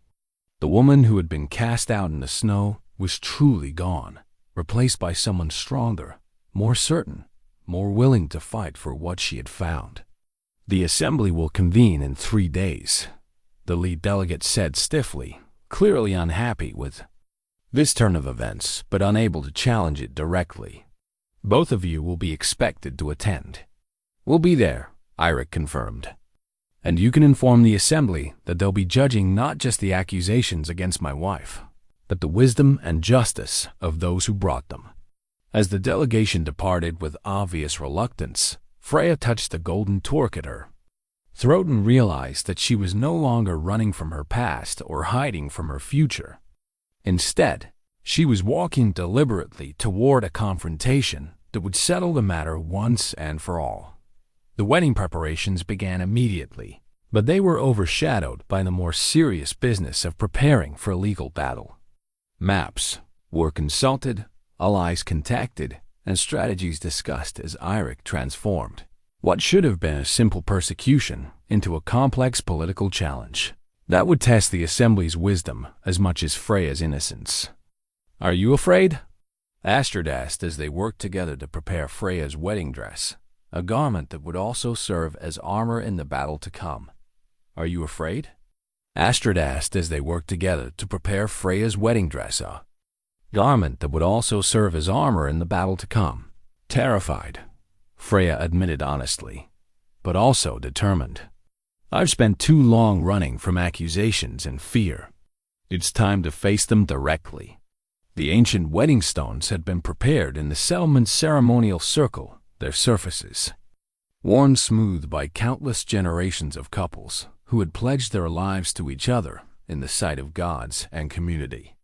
The woman who had been cast out in the snow was truly gone, replaced by someone stronger, more certain, more willing to fight for what she had found. "The assembly will convene in 3 days," the lead delegate said stiffly, clearly unhappy with this turn of events, but unable to challenge it directly. "Both of you will be expected to attend." "We'll be there," Eirik confirmed. "And you can inform the assembly that they'll be judging not just the accusations against my wife, but the wisdom and justice of those who brought them." As the delegation departed with obvious reluctance, Freya touched the golden torque at her throat and realized that she was no longer running from her past or hiding from her future. Instead, she was walking deliberately toward a confrontation that would settle the matter once and for all. The wedding preparations began immediately, but they were overshadowed by the more serious business of preparing for a legal battle. Maps, were consulted, allies contacted, and strategies discussed as Eirik transformed what should have been a simple persecution into a complex political challenge that would test the Assembly's wisdom as much as Freya's innocence. "Are you afraid?" Astrid asked as they worked together to prepare Freya's wedding dress, a garment that would also serve as armor in the battle to come. "Are you afraid?" Astrid asked as they worked together to prepare Freya's wedding dress, a garment that would also serve as armor in the battle to come. "Terrified," Freya admitted honestly, but also determined. "I've spent too long running from accusations and fear. It's time to face them directly." The ancient wedding stones had been prepared in the settlement's ceremonial circle, their surfaces worn smooth by countless generations of couples who had pledged their lives to each other in the sight of gods and community.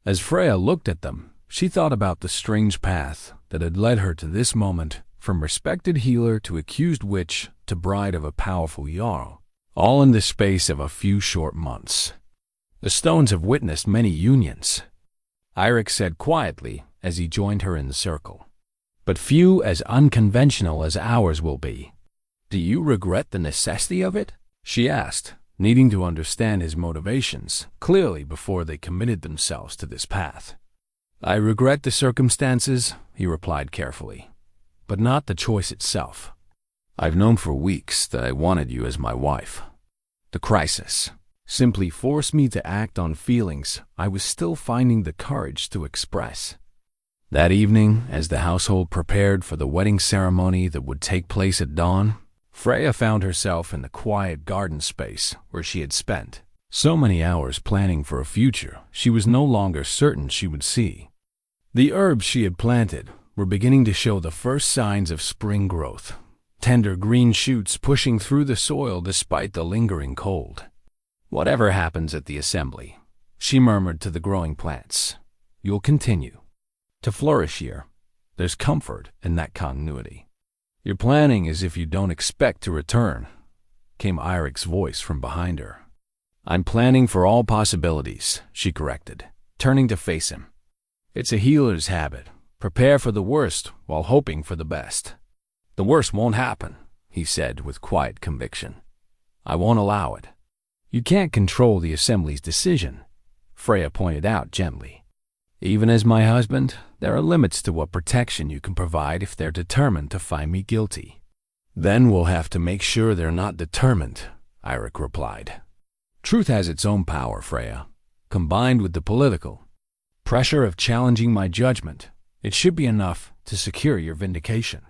As Freya looked at them, she thought about the strange path that had led her to this moment, from respected healer to accused witch to bride of a powerful jarl, all in the space of a few short months. "The stones have witnessed many unions," Eirik said quietly as he joined her in the circle, "but few as unconventional as ours will be. Do you regret the necessity of it?" she asked, needing to understand his motivations clearly before they committed themselves to this path. "I regret the circumstances," he replied carefully, "but not the choice itself. I've known for weeks that I wanted you as my wife. The crisis simply forced me to act on feelings I was still finding the courage to express." That evening, as the household prepared for the wedding ceremony that would take place at dawn, Freya found herself in the quiet garden space where she had spent so many hours planning for a future she was no longer certain she would see. The herbs she had planted were beginning to show the first signs of spring growth, tender green shoots pushing through the soil despite the lingering cold. "Whatever happens at the assembly," she murmured to the growing plants, "you'll continue to flourish here. There's comfort in that continuity. You're planning as if you don't expect to return," came Eirik's voice from behind her. "I'm planning for all possibilities," she corrected, turning to face him. "It's a healer's habit. Prepare for the worst while hoping for the best." "The worst won't happen," he said with quiet conviction. "I won't allow it." "You can't control the Assembly's decision," Freya pointed out gently. "Even as my husband, there are limits to what protection you can provide if they're determined to find me guilty." "Then we'll have to make sure they're not determined," Eirik replied. "Truth has its own power, Freya. Combined with the political pressure of challenging my judgment, it should be enough to secure your vindication."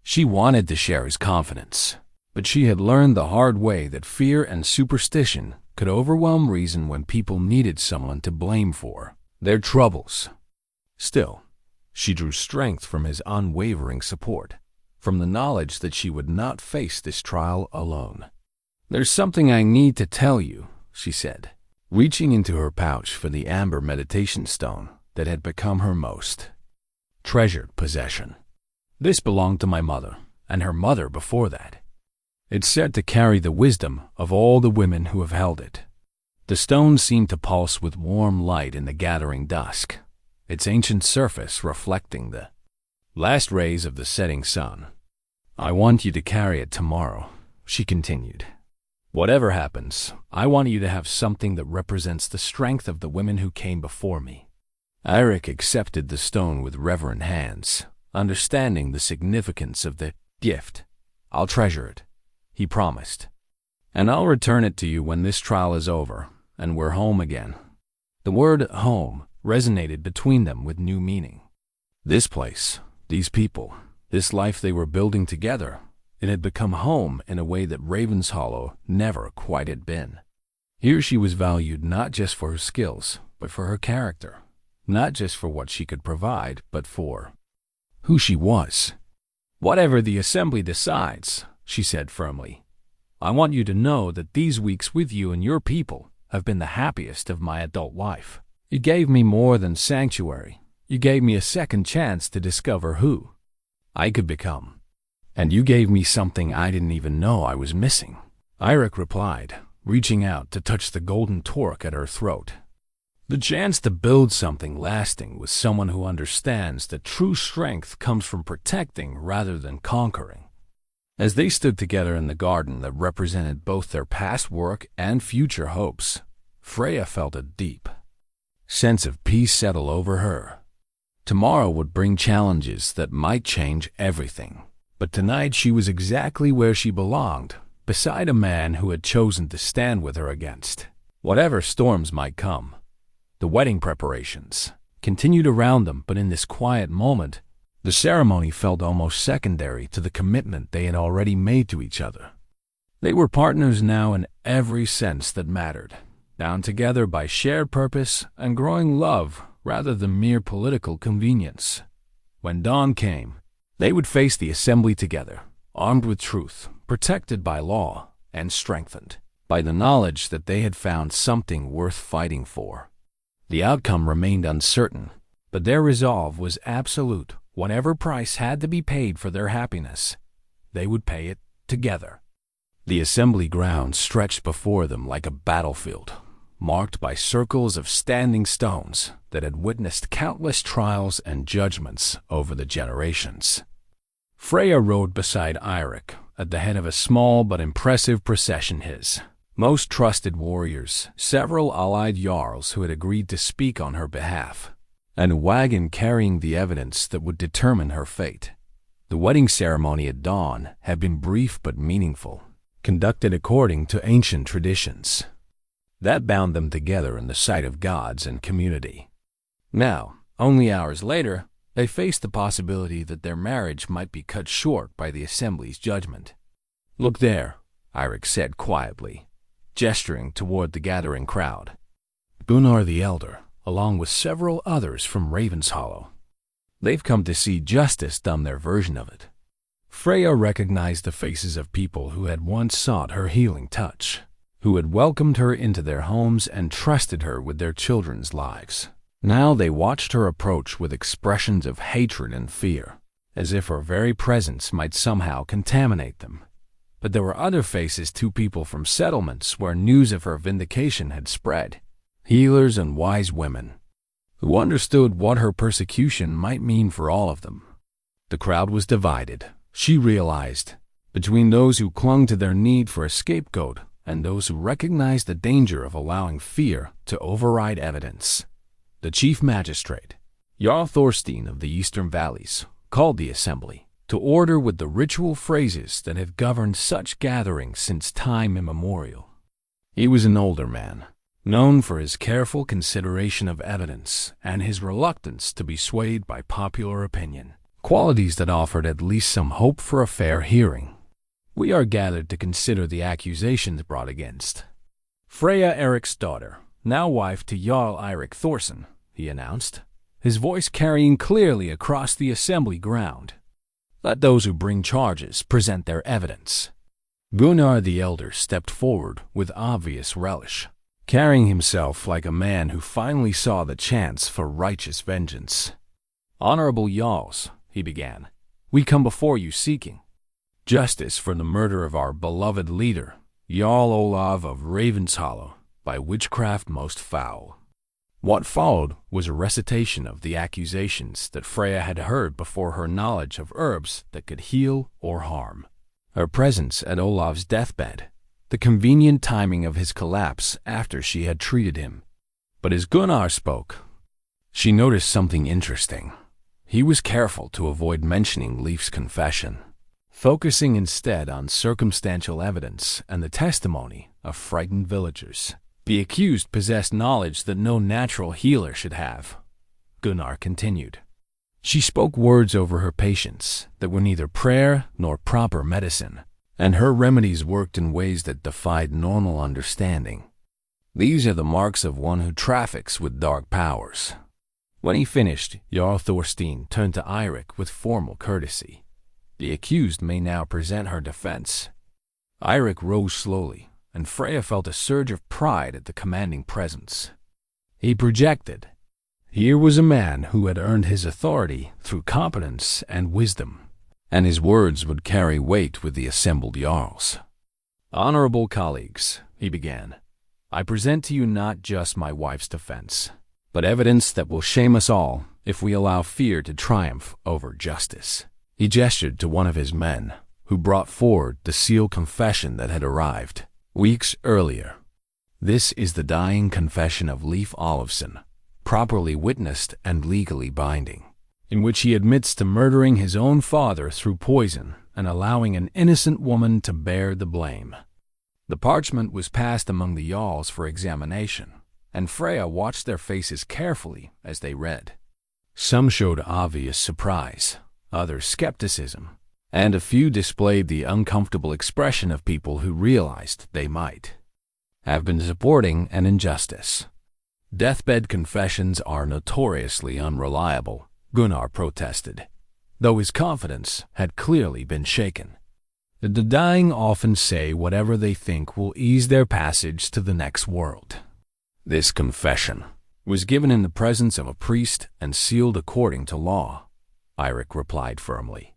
She wanted to share his confidence, but she had learned the hard way that fear and superstition could overwhelm reason when people needed someone to blame for their troubles. Still, she drew strength from his unwavering support, from the knowledge that she would not face this trial alone. "There's something I need to tell you," she said, reaching into her pouch for the amber meditation stone that had become her most treasured possession. "This belonged to my mother, and her mother before that. It's said to carry the wisdom of all the women who have held it." The stone seemed to pulse with warm light in the gathering dusk, its ancient surface reflecting the last rays of the setting sun. "I want you to carry it tomorrow," she continued. "Whatever happens, I want you to have something that represents the strength of the women who came before me." Eirik accepted the stone with reverent hands, understanding the significance of the gift. "I'll treasure it," he promised, "and I'll return it to you when this trial is over and we're home again." The word home resonated between them with new meaning. This place, these people, this life they were building together, it had become home in a way that Ravenshollow never quite had been. Here she was valued not just for her skills, but for her character, not just for what she could provide, but for who she was. "Whatever the Assembly decides," she said firmly, "I want you to know that these weeks with you and your people have been the happiest of my adult life. You gave me more than sanctuary. You gave me a second chance to discover who I could become. And you gave me something I didn't even know I was missing," Eirik replied, reaching out to touch the golden torque at her throat. The chance to build something lasting with someone who understands that true strength comes from protecting rather than conquering. As they stood together in the garden that represented both their past work and future hopes, Freya felt a deep sense of peace settle over her. Tomorrow would bring challenges that might change everything, but tonight she was exactly where she belonged, beside a man who had chosen to stand with her against whatever storms might come. The wedding preparations continued around them, but in this quiet moment, the ceremony felt almost secondary to the commitment they had already made to each other. They were partners now in every sense that mattered, bound together by shared purpose and growing love rather than mere political convenience. When dawn came, they would face the assembly together, armed with truth, protected by law, and strengthened by the knowledge that they had found something worth fighting for. The outcome remained uncertain, but their resolve was absolute. Whatever price had to be paid for their happiness, they would pay it together. The assembly ground stretched before them like a battlefield, marked by circles of standing stones that had witnessed countless trials and judgments over the generations. Freya rode beside Eirik at the head of a small but impressive procession. His most trusted warriors, several allied jarls who had agreed to speak on her behalf, and a wagon carrying the evidence that would determine her fate. The wedding ceremony at dawn had been brief but meaningful, conducted according to ancient traditions that bound them together in the sight of gods and community. Now, only hours later, they faced the possibility that their marriage might be cut short by the assembly's judgment. "Look there," Eirik said quietly, gesturing toward the gathering crowd. Gunnar the Elder, along with several others from Ravenshollow. They've come to see justice done their version of it. Freya recognized the faces of people who had once sought her healing touch, who had welcomed her into their homes and trusted her with their children's lives. Now they watched her approach with expressions of hatred and fear, as if her very presence might somehow contaminate them. But there were other faces, two people from settlements where news of her vindication had spread, healers and wise women, who understood what her persecution might mean for all of them. The crowd was divided, she realized, between those who clung to their need for a scapegoat and those who recognized the danger of allowing fear to override evidence. The chief magistrate, Jarl Thorstein of the Eastern Valleys, called the assembly to order with the ritual phrases that had governed such gatherings since time immemorial. He was an older man, known for his careful consideration of evidence and his reluctance to be swayed by popular opinion, qualities that offered at least some hope for a fair hearing. "We are gathered to consider the accusations brought against Freya, Eirik's daughter, now wife to Jarl Eirik Thorsson," he announced, his voice carrying clearly across the assembly ground. "Let those who bring charges present their evidence." Gunnar the Elder stepped forward with obvious relish, carrying himself like a man who finally saw the chance for righteous vengeance. "Honorable Jarls," he began, "we come before you seeking justice for the murder of our beloved leader, Jarl Olav of Ravenshollow, by witchcraft most foul." What followed was a recitation of the accusations that Freya had heard before her knowledge of herbs that could heal or harm. Her presence at Olav's deathbed, the convenient timing of his collapse after she had treated him. But as Gunnar spoke, she noticed something interesting. He was careful to avoid mentioning Leif's confession, focusing instead on circumstantial evidence and the testimony of frightened villagers. The accused possessed knowledge that no natural healer should have, Gunnar continued. She spoke words over her patients that were neither prayer nor proper medicine, and her remedies worked in ways that defied normal understanding. "These are the marks of one who traffics with dark powers." When he finished, Jarl Thorstein turned to Eirik with formal courtesy. "The accused may now present her defense." Eirik rose slowly, and Freya felt a surge of pride at the commanding presence he projected. Here was a man who had earned his authority through competence and wisdom, and his words would carry weight with the assembled jarls. "Honorable colleagues," he began, "I present to you not just my wife's defense, but evidence that will shame us all if we allow fear to triumph over justice." He gestured to one of his men, who brought forward the sealed confession that had arrived weeks earlier. "This is the dying confession of Leif Olafsson, properly witnessed and legally binding, in which he admits to murdering his own father through poison and allowing an innocent woman to bear the blame." The parchment was passed among the Jarls for examination, and Freya watched their faces carefully as they read. Some showed obvious surprise, others skepticism, and a few displayed the uncomfortable expression of people who realized they might have been supporting an injustice. "Deathbed confessions are notoriously unreliable," Gunnar protested, though his confidence had clearly been shaken. "The dying often say whatever they think will ease their passage to the next world." "This confession was given in the presence of a priest and sealed according to law," Eirik replied firmly.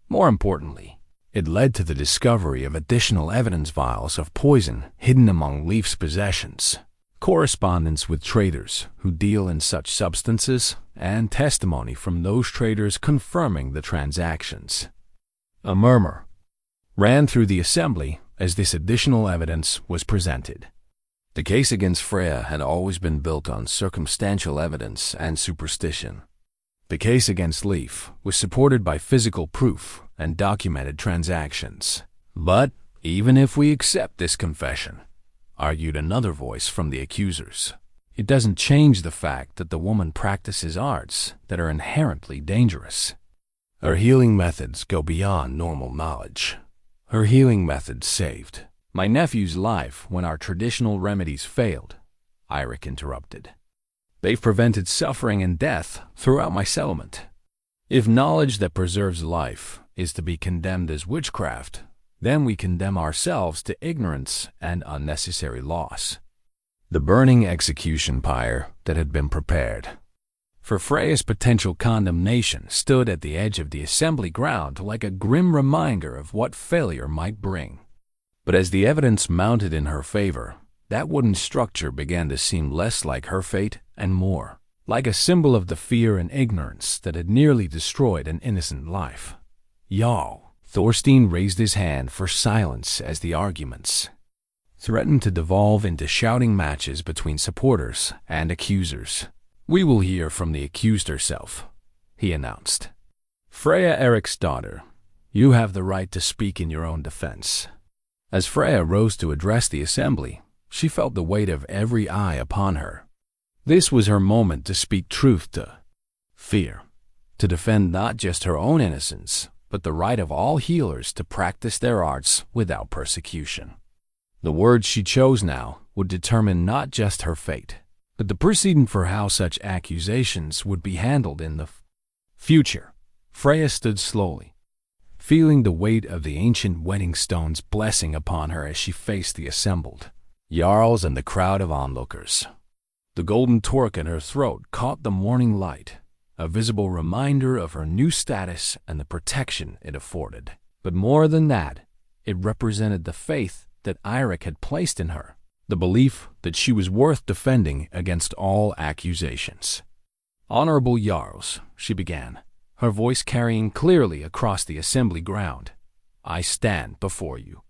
"More importantly, it led to the discovery of additional evidence vials of poison hidden among Leif's possessions, correspondence with traders who deal in such substances, and testimony from those traders confirming the transactions." A murmur ran through the assembly as this additional evidence was presented. The case against Freya had always been built on circumstantial evidence and superstition. The case against Leif was supported by physical proof and documented transactions. "But even if we accept this confession," argued another voice from the accusers, "it doesn't change the fact that the woman practices arts that are inherently dangerous. Her healing methods go beyond normal knowledge. Her healing methods saved my nephew's life when our traditional remedies failed," Eirik interrupted. "They've prevented suffering and death throughout my settlement. If knowledge that preserves life is to be condemned as witchcraft, then we condemn ourselves to ignorance and unnecessary loss." The burning execution pyre that had been prepared for Freya's potential condemnation stood at the edge of the assembly ground like a grim reminder of what failure might bring. But as the evidence mounted in her favor, that wooden structure began to seem less like her fate and more like a symbol of the fear and ignorance that had nearly destroyed an innocent life. "Jarl," Thorstein raised his hand for silence as the arguments threatened to devolve into shouting matches between supporters and accusers. "We will hear from the accused herself," he announced. "Freya, Erik's daughter, you have the right to speak in your own defense." As Freya rose to address the assembly, she felt the weight of every eye upon her. This was her moment to speak truth to fear, to defend not just her own innocence, but the right of all healers to practice their arts without persecution. The words she chose now would determine not just her fate, but the precedent for how such accusations would be handled in the future. Freya stood slowly, feeling the weight of the ancient wedding stones blessing upon her as she faced the assembled Jarls and the crowd of onlookers. The golden torque in her throat caught the morning light, a visible reminder of her new status and the protection it afforded. But more than that, it represented the faith that Eirik had placed in her, the belief that she was worth defending against all accusations. "Honorable Jarls," she began, her voice carrying clearly across the assembly ground, "I stand before you,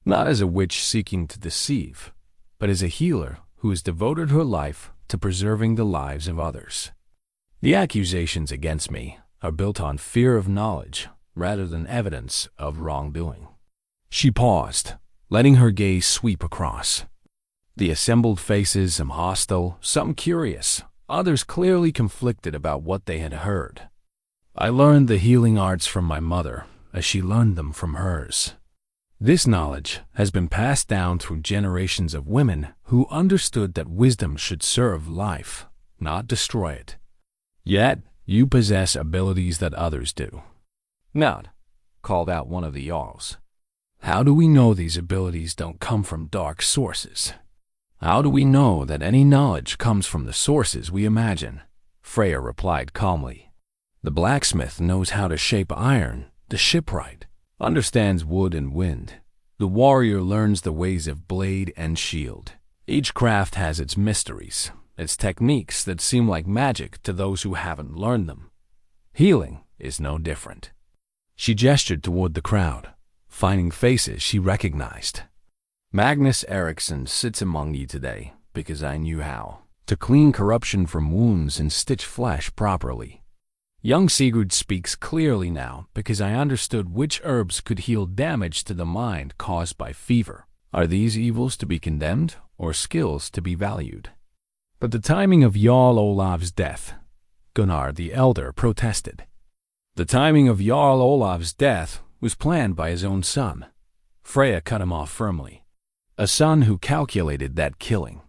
not as a witch seeking to deceive, but as a healer who has devoted her life to preserving the lives of others. The accusations against me are built on fear of knowledge rather than evidence of wrongdoing." She paused, letting her gaze sweep across the assembled faces, some hostile, some curious, others clearly conflicted about what they had heard. "I learned the healing arts from my mother as she learned them from hers. This knowledge has been passed down through generations of women who understood that wisdom should serve life, not destroy it. Yet, you possess abilities that others do." "Not," called out one of the Jarls. "How do we know these abilities don't come from dark sources? How do we know that any knowledge comes from the sources we imagine?" Freya replied calmly. "The blacksmith knows how to shape iron, the shipwright understands wood and wind. The warrior learns the ways of blade and shield. Each craft has its mysteries, It's techniques that seem like magic to those who haven't learned them. Healing is no different. She gestured toward the crowd, finding faces she recognized. Magnus Eriksson sits among you today because I knew how to clean corruption from wounds and stitch flesh properly. Young Sigurd speaks clearly now because I understood which herbs could heal damage to the mind caused by fever. Are these evils to be condemned or skills to be valued? But the timing of Jarl Olav's death, Gunnar the Elder protested. The timing of Jarl Olav's death was planned by his own son. Freya cut him off firmly. A son who calculated that killing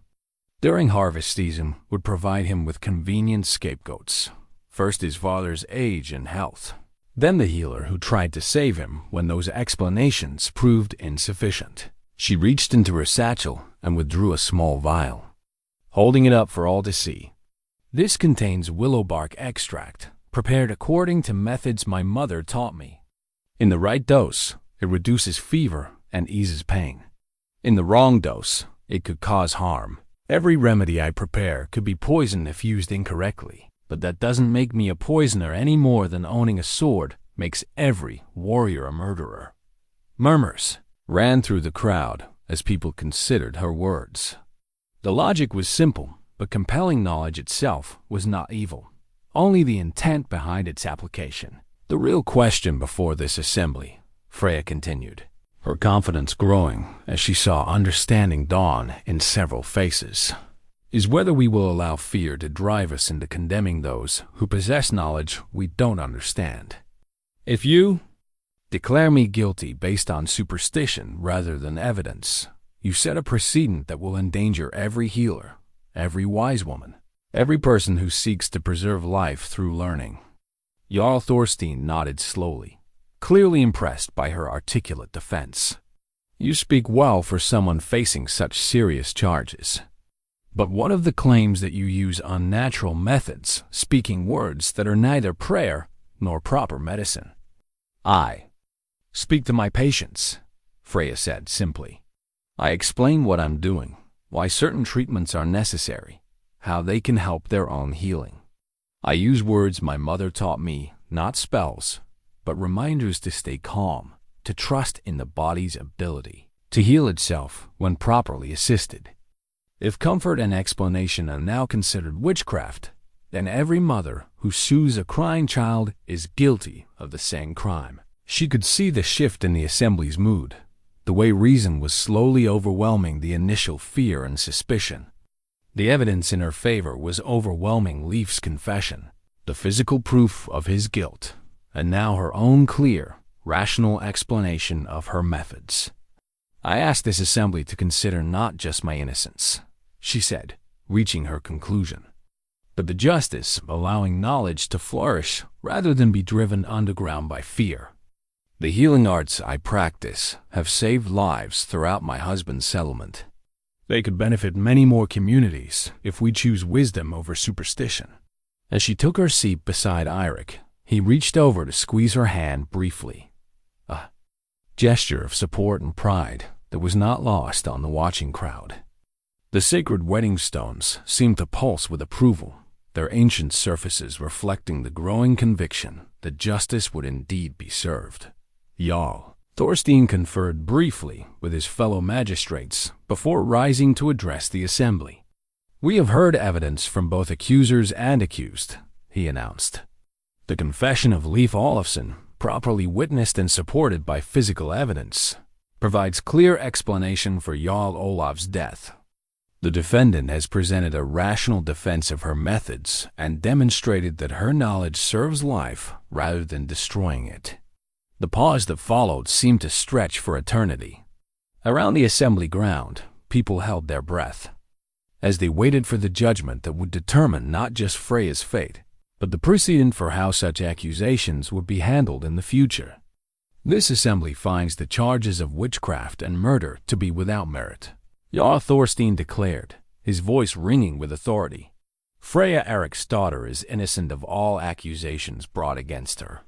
during harvest season would provide him with convenient scapegoats. First his father's age and health, then the healer who tried to save him when those explanations proved insufficient. She reached into her satchel and withdrew a small vial, holding it up for all to see. This contains willow bark extract, prepared according to methods my mother taught me. In the right dose, it reduces fever and eases pain. In the wrong dose, it could cause harm. Every remedy I prepare could be poison if used incorrectly, but that doesn't make me a poisoner any more than owning a sword makes every warrior a murderer. Murmurs ran through the crowd as people considered her words. The logic was simple, but compelling knowledge itself was not evil, only the intent behind its application. The real question before this assembly, Freya continued, her confidence growing as she saw understanding dawn in several faces, is whether we will allow fear to drive us into condemning those who possess knowledge we don't understand. If you declare me guilty based on superstition rather than evidence, you set a precedent that will endanger every healer, every wise woman, every person who seeks to preserve life through learning. Jarl Thorstein nodded slowly, clearly impressed by her articulate defense. You speak well for someone facing such serious charges. But what of the claims that you use unnatural methods, speaking words that are neither prayer nor proper medicine? I speak to my patients, Freya said simply. I explain what I'm doing, why certain treatments are necessary, how they can help their own healing. I use words my mother taught me, not spells, but reminders to stay calm, to trust in the body's ability to heal itself when properly assisted. If comfort and explanation are now considered witchcraft, then every mother who soothes a crying child is guilty of the same crime. She could see the shift in the assembly's mood, the way reason was slowly overwhelming the initial fear and suspicion. The evidence in her favor was overwhelming Leif's confession, the physical proof of his guilt, and now her own clear, rational explanation of her methods. I ask this assembly to consider not just my innocence, she said, reaching her conclusion, but the justice of allowing knowledge to flourish rather than be driven underground by fear. The healing arts I practice have saved lives throughout my husband's settlement. They could benefit many more communities if we choose wisdom over superstition. As she took her seat beside Eirik, he reached over to squeeze her hand briefly, a gesture of support and pride that was not lost on the watching crowd. The sacred wedding stones seemed to pulse with approval, their ancient surfaces reflecting the growing conviction that justice would indeed be served. Jarl Thorstein conferred briefly with his fellow magistrates before rising to address the assembly. We have heard evidence from both accusers and accused, he announced. The confession of Leif Olafsson, properly witnessed and supported by physical evidence, provides clear explanation for Jarl Olav's death. The defendant has presented a rational defense of her methods and demonstrated that her knowledge serves life rather than destroying it. The pause that followed seemed to stretch for eternity. Around the assembly ground, people held their breath, as they waited for the judgment that would determine not just Freya's fate, but the precedent for how such accusations would be handled in the future. This assembly finds the charges of witchcraft and murder to be without merit, Jarl Thorstein declared, his voice ringing with authority. Freya Erik's daughter is innocent of all accusations brought against her.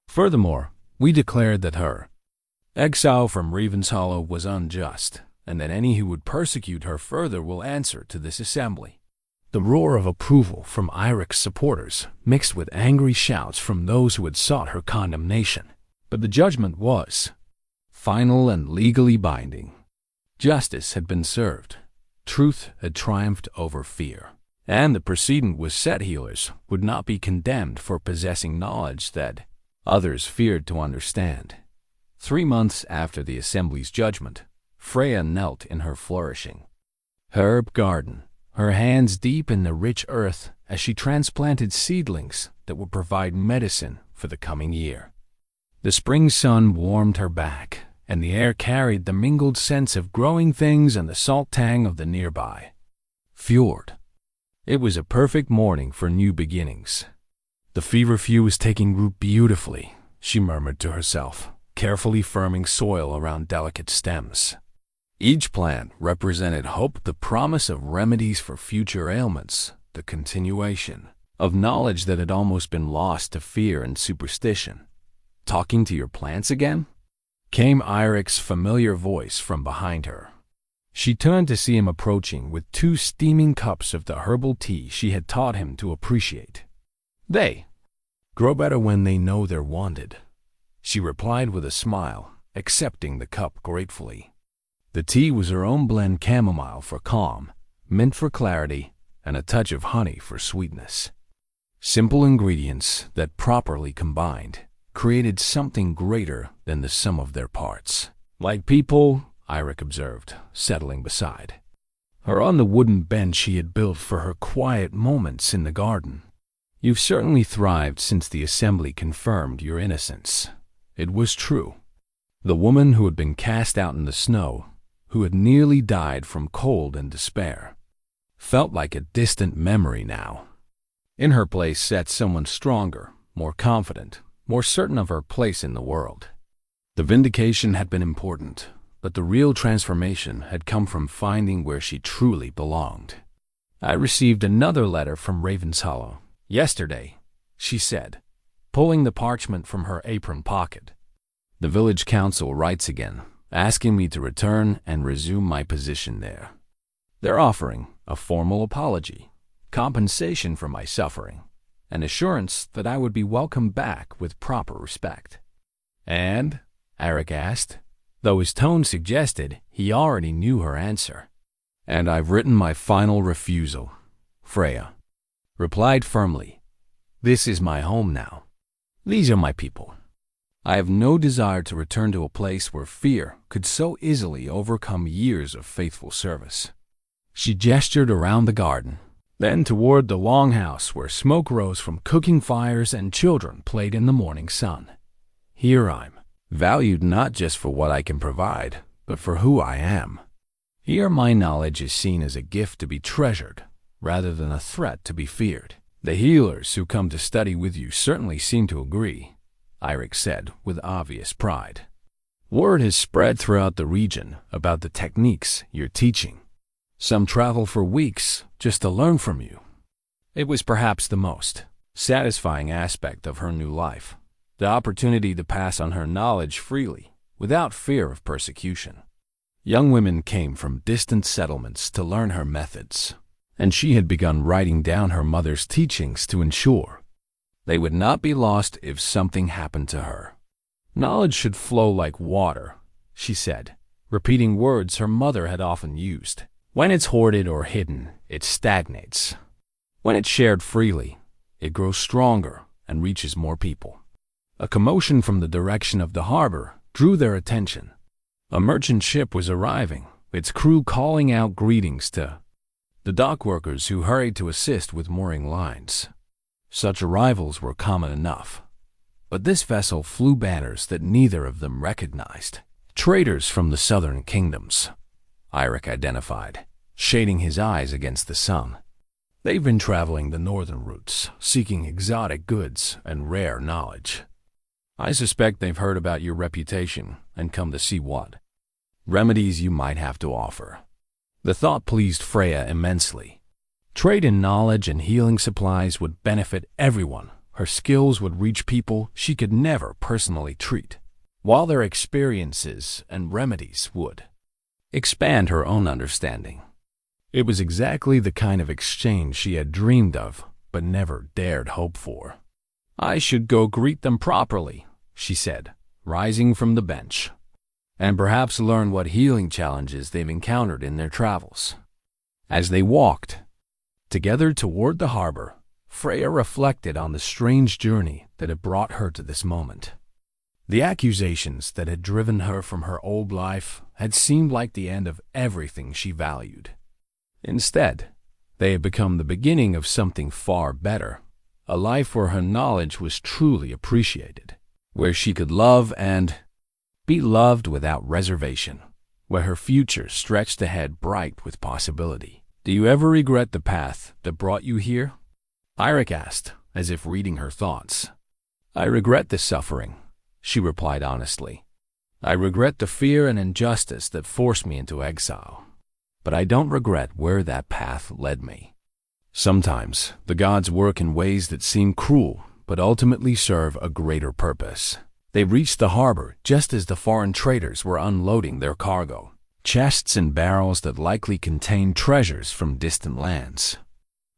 Furthermore, we declared that her exile from Ravenshollow was unjust, and that any who would persecute her further will answer to this assembly. The roar of approval from Eirik's supporters mixed with angry shouts from those who had sought her condemnation. But the judgment was final and legally binding. Justice had been served. Truth had triumphed over fear. And the precedent was set: healers would not be condemned for possessing knowledge that others feared to understand. 3 months after the assembly's judgment, Freya knelt in her flourishing herb garden, her hands deep in the rich earth as she transplanted seedlings that would provide medicine for the coming year. The spring sun warmed her back, and the air carried the mingled scents of growing things and the salt tang of the nearby fjord. It was a perfect morning for new beginnings. The feverfew was taking root beautifully, she murmured to herself, carefully firming soil around delicate stems. Each plant represented hope, the promise of remedies for future ailments, the continuation of knowledge that had almost been lost to fear and superstition. "Talking to your plants again?" came Eirik's familiar voice from behind her. She turned to see him approaching with 2 steaming cups of the herbal tea she had taught him to appreciate. "They grow better when they know they're wanted," she replied with a smile, accepting the cup gratefully. The tea was her own blend: chamomile for calm, mint for clarity, and a touch of honey for sweetness. Simple ingredients that, properly combined, created something greater than the sum of their parts. "Like people," Eirik observed, settling beside her on the wooden bench he had built for her quiet moments in the garden. "You've certainly thrived since the assembly confirmed your innocence." It was true. The woman who had been cast out in the snow, who had nearly died from cold and despair, felt like a distant memory now. In her place sat someone stronger, more confident, more certain of her place in the world. The vindication had been important, but the real transformation had come from finding where she truly belonged. "I received another letter from Ravenshollow yesterday," she said, pulling the parchment from her apron pocket. "The village council writes again, asking me to return and resume my position there. They're offering a formal apology, compensation for my suffering, and assurance that I would be welcomed back with proper respect." "And?" Eirik asked, though his tone suggested he already knew her answer. "And I've written my final refusal," Freya replied firmly. "This is my home now. These are my people. I have no desire to return to a place where fear could so easily overcome years of faithful service." She gestured around the garden, then toward the longhouse where smoke rose from cooking fires and children played in the morning sun. "Here I'm valued not just for what I can provide, but for who I am. Here my knowledge is seen as a gift to be treasured, rather than a threat to be feared." "The healers who come to study with you certainly seem to agree," Eirik said with obvious pride. "Word has spread throughout the region about the techniques you're teaching. Some travel for weeks just to learn from you." It was perhaps the most satisfying aspect of her new life, the opportunity to pass on her knowledge freely, without fear of persecution. Young women came from distant settlements to learn her methods, and she had begun writing down her mother's teachings to ensure they would not be lost if something happened to her. "Knowledge should flow like water," she said, repeating words her mother had often used. "When it's hoarded or hidden, it stagnates. When it's shared freely, it grows stronger and reaches more people." A commotion from the direction of the harbor drew their attention. A merchant ship was arriving, its crew calling out greetings to the dock workers who hurried to assist with mooring lines. Such arrivals were common enough, but this vessel flew banners that neither of them recognized. "Traders from the southern kingdoms," Eirik identified, shading his eyes against the sun. "They've been traveling the northern routes, seeking exotic goods and rare knowledge. I suspect they've heard about your reputation and come to see what remedies you might have to offer." The thought pleased Freya immensely. Trade in knowledge and healing supplies would benefit everyone. Her skills would reach people she could never personally treat, while their experiences and remedies would expand her own understanding. It was exactly the kind of exchange she had dreamed of, but never dared hope for. "I should go greet them properly," she said, rising from the bench, "and perhaps learn what healing challenges they've encountered in their travels." As they walked together toward the harbor, Freya reflected on the strange journey that had brought her to this moment. The accusations that had driven her from her old life had seemed like the end of everything she valued. Instead, they had become the beginning of something far better, a life where her knowledge was truly appreciated, where she could love and be loved without reservation, where her future stretched ahead bright with possibility. "Do you ever regret the path that brought you here?" Eirik asked, as if reading her thoughts. "I regret the suffering," she replied honestly. "I regret the fear and injustice that forced me into exile. But I don't regret where that path led me." Sometimes the gods work in ways that seem cruel, but ultimately serve a greater purpose. They reached the harbor just as the foreign traders were unloading their cargo, chests and barrels that likely contained treasures from distant lands.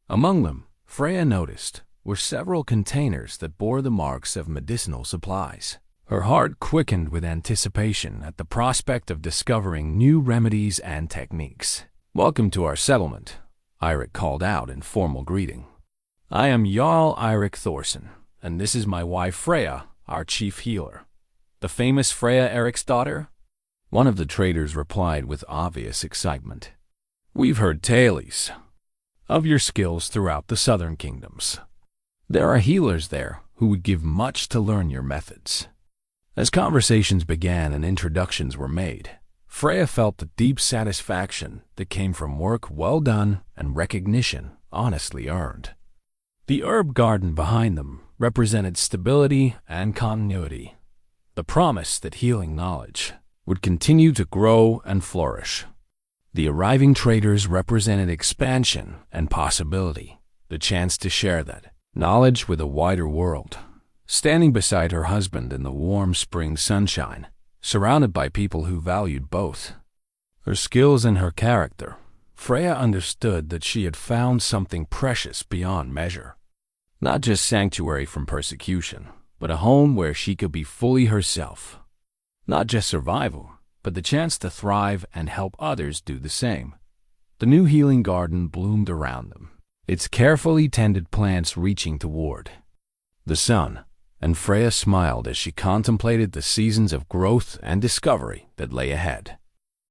Among them, Freya noticed, were several containers that bore the marks of medicinal supplies. Her heart quickened with anticipation at the prospect of discovering new remedies and techniques. "Welcome to our settlement," Eirik called out in formal greeting. "I am Jarl Eirik Thorsson, and this is my wife Freya, our chief healer." "The famous Freya, Erik's daughter?" one of the traders replied with obvious excitement. "We've heard tales of your skills throughout the southern kingdoms. There are healers there who would give much to learn your methods." As conversations began and introductions were made, Freya felt the deep satisfaction that came from work well done and recognition honestly earned. The herb garden behind them represented stability and continuity, the promise that healing knowledge would continue to grow and flourish. The arriving traders represented expansion and possibility, the chance to share that knowledge with a wider world. Standing beside her husband in the warm spring sunshine, surrounded by people who valued both her skills and her character, Freya understood that she had found something precious beyond measure. Not just sanctuary from persecution, but a home where she could be fully herself. Not just survival, but the chance to thrive and help others do the same. The new healing garden bloomed around them, its carefully tended plants reaching toward the sun, and Freya smiled as she contemplated the seasons of growth and discovery that lay ahead.